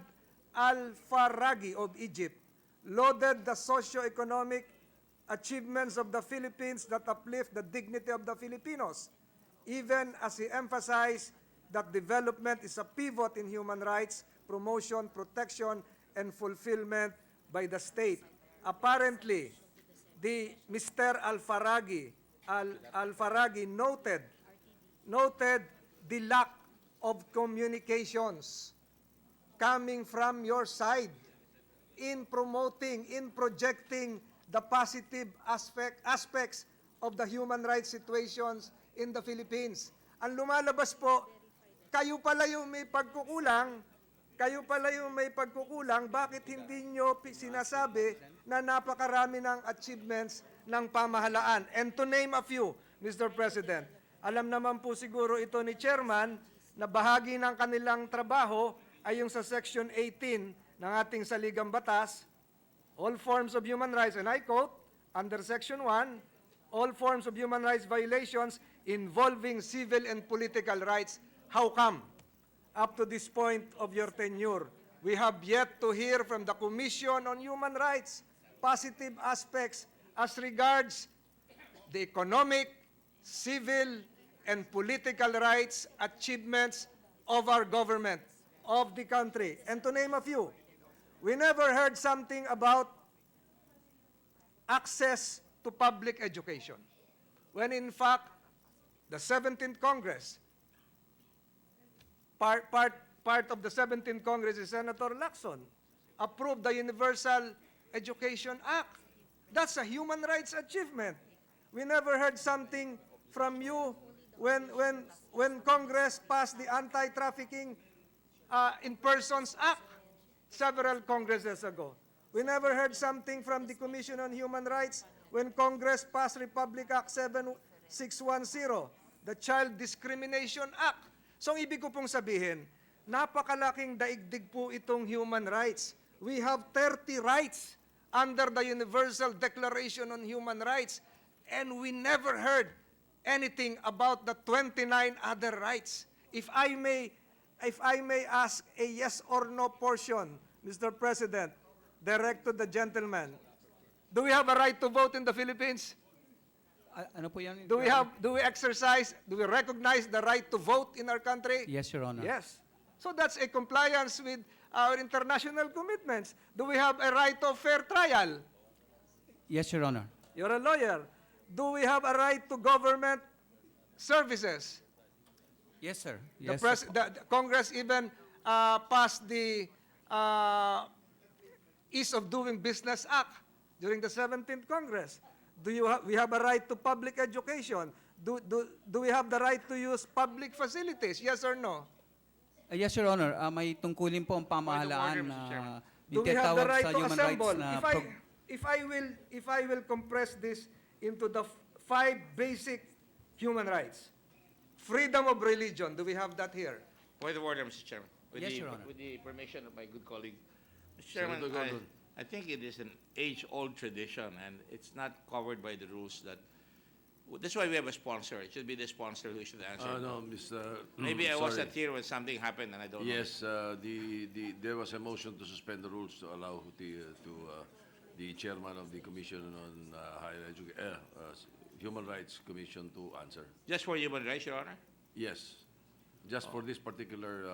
Al-Faragi of Egypt, lauded the socio-economic achievements of the Philippines that uplift the dignity of the Filipinos, even as he emphasized that development is a pivot in human rights, promotion, protection, and fulfillment by the state. Apparently, Mr. Al-Faragi noted the lack of communications coming from your side in promoting, in projecting the positive aspects of the human rights situations in the Philippines. Ang lumalabas po, kayo pala yung may pagkukulang, bakit hindi nyo sinasabi na napakarami ng achievements ng pamahalaan? And to name a few, Mr. President, alam naman po siguro ito ni Chairman na bahagi ng kanilang trabaho ay yung sa Section 18 ng ating saligang batas, all forms of human rights, and I quote, under Section 1, all forms of human rights violations involving civil and political rights. How come? Up to this point of your tenure, we have yet to hear from the Commission on Human Rights positive aspects as regards the economic, civil, and political rights achievements of our government, of the country. And to name a few, we never heard something about access to public education, when in fact, the 17th Congress, part of the 17th Congress is Senator Lacson, approved the Universal Education Act. That's a human rights achievement. We never heard something from you when Congress passed the Anti-Trafficking in Persons Act several Congresses ago. We never heard something from the Commission on Human Rights when Congress passed Republic Act 7610, the Child Discrimination Act. So ang ibig ko pong sabihin, napakalaking daigdig po itong human rights. We have 30 rights under the Universal Declaration on Human Rights, and we never heard anything about the 29 other rights. If I may ask a yes or no portion, Mr. President, direct to the gentleman, do we have a right to vote in the Philippines? Ano po yan? Do we recognize the right to vote in our country? Yes, Your Honor. Yes. So that's a compliance with our international commitments. Do we have a right of fair trial? Yes, Your Honor. You're a lawyer. Do we have a right to government services? Yes, sir. The Yes, the Congress even passed the Ease of Doing Business Act during the 17th Congress. We have a right to public education? Do we have the right to use public facilities? Yes or no? Yes, Your Honor. May tungkulin po ang pamahalaan na Do we have the tinatawag right sa to human assemble? rights na If I will compress this into the 5 basic human rights. Freedom of religion. Do we have that here? Point of order, Mr. Chairman. Yes, Your Honor. With the permission of my good colleague. Mr. Chairman, Senator Gordon. I think it is an age-old tradition, and it's not covered by the rules that. That's why we have a sponsor. It should be the sponsor who should answer. No, Mr. Maybe I sorry. wasn't here when something happened, and I don't know. Yes, there was a motion to suspend the rules to allow the chairman of the Commission on Human Rights Commission to answer. Just for human rights, Your Honor? Yes, just for this particular.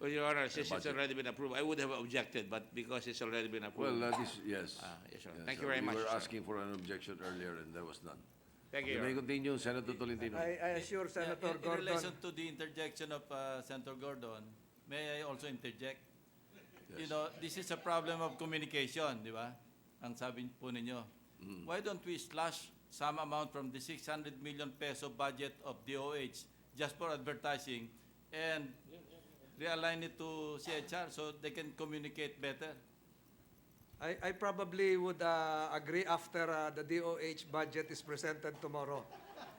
Well, Your Honor, since it's budget. already been approved, I would have objected, but because it's already been approved. Well, yes. Yes, Your Honor. Yes, Thank you very much. We were sir. asking for an objection earlier, and there was none. Thank you, You Your may Honor. continue, Senator Tolentino. I assure Senator In Gordon. relation to the interjection of Senator Gordon, may I also interject? You know, this is a problem of communication, di ba? Ang sabi po ninyo. Why don't we slash some amount from the 600 million peso budget of DOH just for advertising and realign it to CHR so they can communicate better? I probably would agree after the DOH budget is presented tomorrow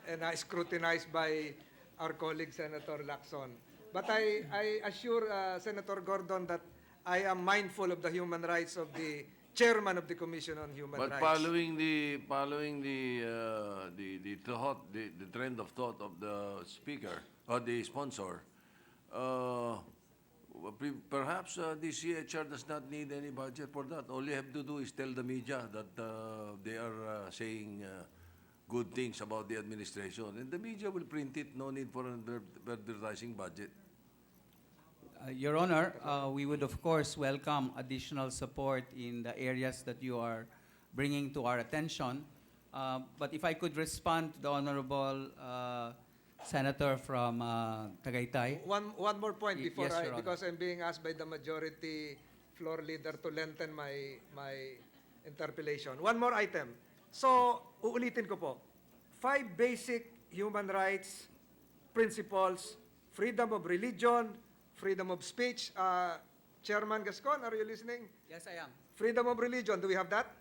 and scrutinized by our colleague Senator Lacson. But I assure Senator Gordon that I am mindful of the human rights of the chairman of the Commission on Human But Rights. following the trend of thought of the speaker or the sponsor, perhaps the CHR does not need any budget for that. All you have to do is tell the media that they are saying good things about the administration, and the media will print it. No need for an advertising budget. Your Honor, we would of course welcome additional support in the areas that you are bringing to our attention. But if I could respond to the Honorable Senator from Tagaytay. One more point before Yes, Your Honor. because I'm being asked by the majority floor leader to lengthen my interpellation. One more item. So, uulitin ko po. 5 basic human rights principles: freedom of religion, freedom of speech. Chairman Gascon, are you listening? Yes, I am. Freedom of religion, do we have that?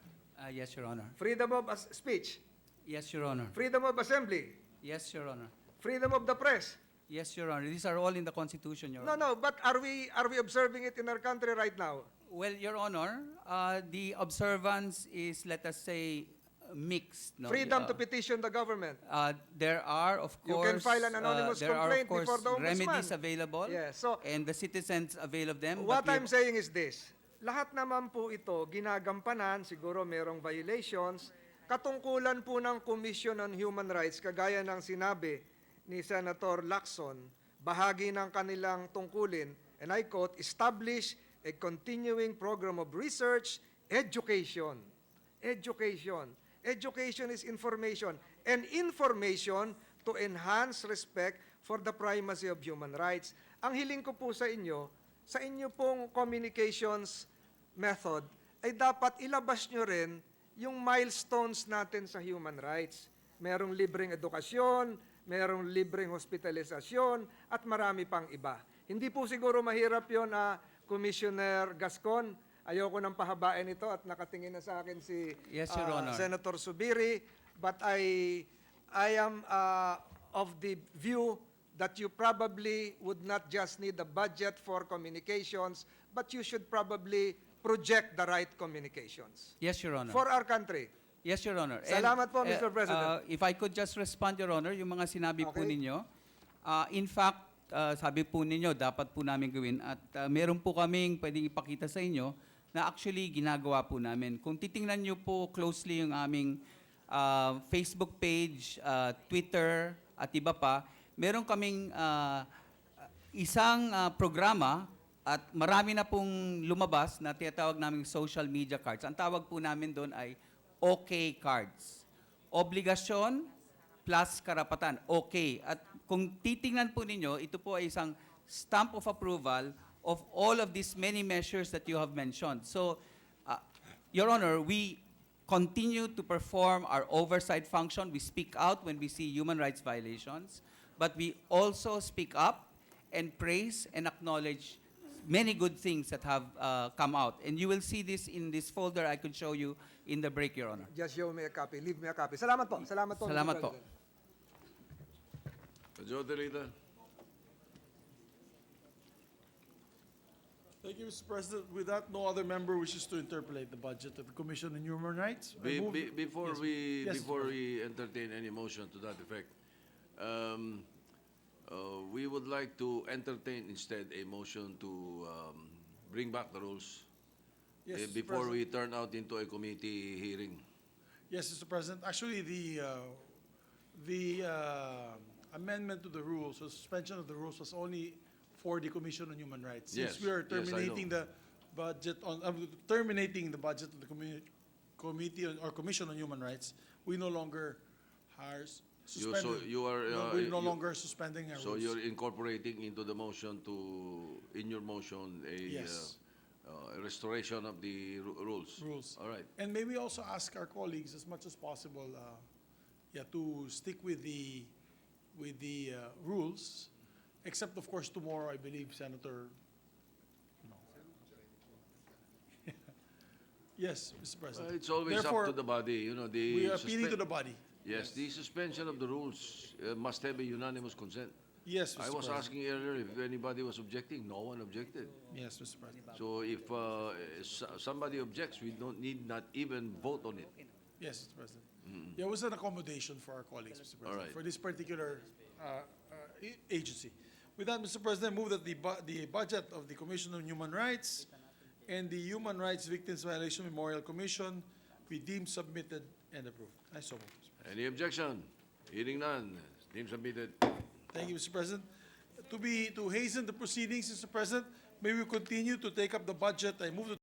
Yes, Your Honor. Freedom of speech, Yes, Your Honor. freedom of assembly, Yes, Your Honor. freedom of the press. Yes, Your Honor. These are all in the Constitution, Your No, Honor. no, but are we observing it in our country right now? Well, Your Honor, the observance is, let us say, mixed. No? Freedom to petition the government. There are, of You course, can file an anonymous there are, complaint of course, before the ombudsman. remedies available, Yes, so and the citizens avail of them. what but we- I'm saying is this. Lahat naman po ito ginagampanan, siguro merong violations, katungkulan po ng Commission on Human Rights, kagaya ng sinabi ni Senator Lacson, bahagi ng kanilang tungkulin, and I quote, establish a continuing program of research, education. Education. Education is information, and information to enhance respect for the primacy of human rights. Ang hiling ko po sa inyo pong communications method, ay dapat ilabas nyo rin yung milestones natin sa human rights. Merong libreng edukasyon, merong libreng hospitalisasyon, at marami pang iba. Hindi po siguro mahirap yon, Commissioner Gascon. Ayoko nang pahabain ito at nakatingin na sa akin si Yes, Your Honor. Senator Subiri. But I am of the view that you probably would not just need a budget for communications, but you should probably project the right communications Yes, Your Honor. for our country. Yes, Your Honor. Salamat po, Mr. President. If I could just respond, Your Honor, yung mga sinabi po Okay. ninyo. In fact, sabi po ninyo, dapat po namin gawin at meron po kaming pwedeng ipakita sa inyo na actually ginagawa po namin. Kung titingnan nyo po closely yung aming Facebook page, Twitter, at iba pa, meron kaming isang programa at marami na pong lumabas na tinatawag naming social media cards. Ang tawag po namin doon ay OK cards. Obligasyon plus karapatan. OK. At kung titingnan po ninyo, ito po ay isang stamp of approval of all of these many measures that you have mentioned. So, Your Honor, we continue to perform our oversight function. We speak out when we see human rights violations, but we also speak up and praise and acknowledge many good things that have come out. And you will see this in this folder I could show you in the break, Your Honor. Just show me a copy. Leave me a copy. Salamat po. Salamat po, Mr. Salamat po. President. Joe Delita. Thank you, Mr. President. With that, no other member wishes to interpolate the budget of the Commission on Human Rights. I move- Before Yes, Mr. we entertain any motion to that effect, we would like to entertain instead a motion to bring back the rules Yes, Mr. before President. we turn out into a committee hearing. Yes, Mr. President. Actually, the amendment to the rules, the suspension of the rules was only for the Commission on Human Rights. Yes, Since we are yes, I know. terminating the budget on, terminating the budget of the Committee on, or Commission on Human Rights, we no longer are suspended. you are, We're no you- longer suspending our So rules. you're incorporating into the motion in your motion, Yes. a restoration of the rules. Rules. All right. And may we also ask our colleagues as much as possible, to stick with the rules, except of course tomorrow, I believe, Senator. No. Yes, Mr. President. It's always Therefore, up to the body, you know, we are appealing to the body. Yes, the suspension of the rules must have a unanimous consent. Yes, Mr. I was President. asking earlier if anybody was objecting. No one objected. Yes, Mr. President. So if somebody objects, we don't need not even vote on it. Yes, Mr. President. There was an accommodation for our colleagues, Mr. President, right. for this particular agency. With that, Mr. President, move that the budget of the Commission on Human Rights and the Human Rights Victims Violation Memorial Commission be deemed submitted and approved. I so move, Mr. President. Any objection? Hearing none. Deemed submitted. Thank you, Mr. President. To hasten the proceedings, Mr. President, may we continue to take up the budget. I move to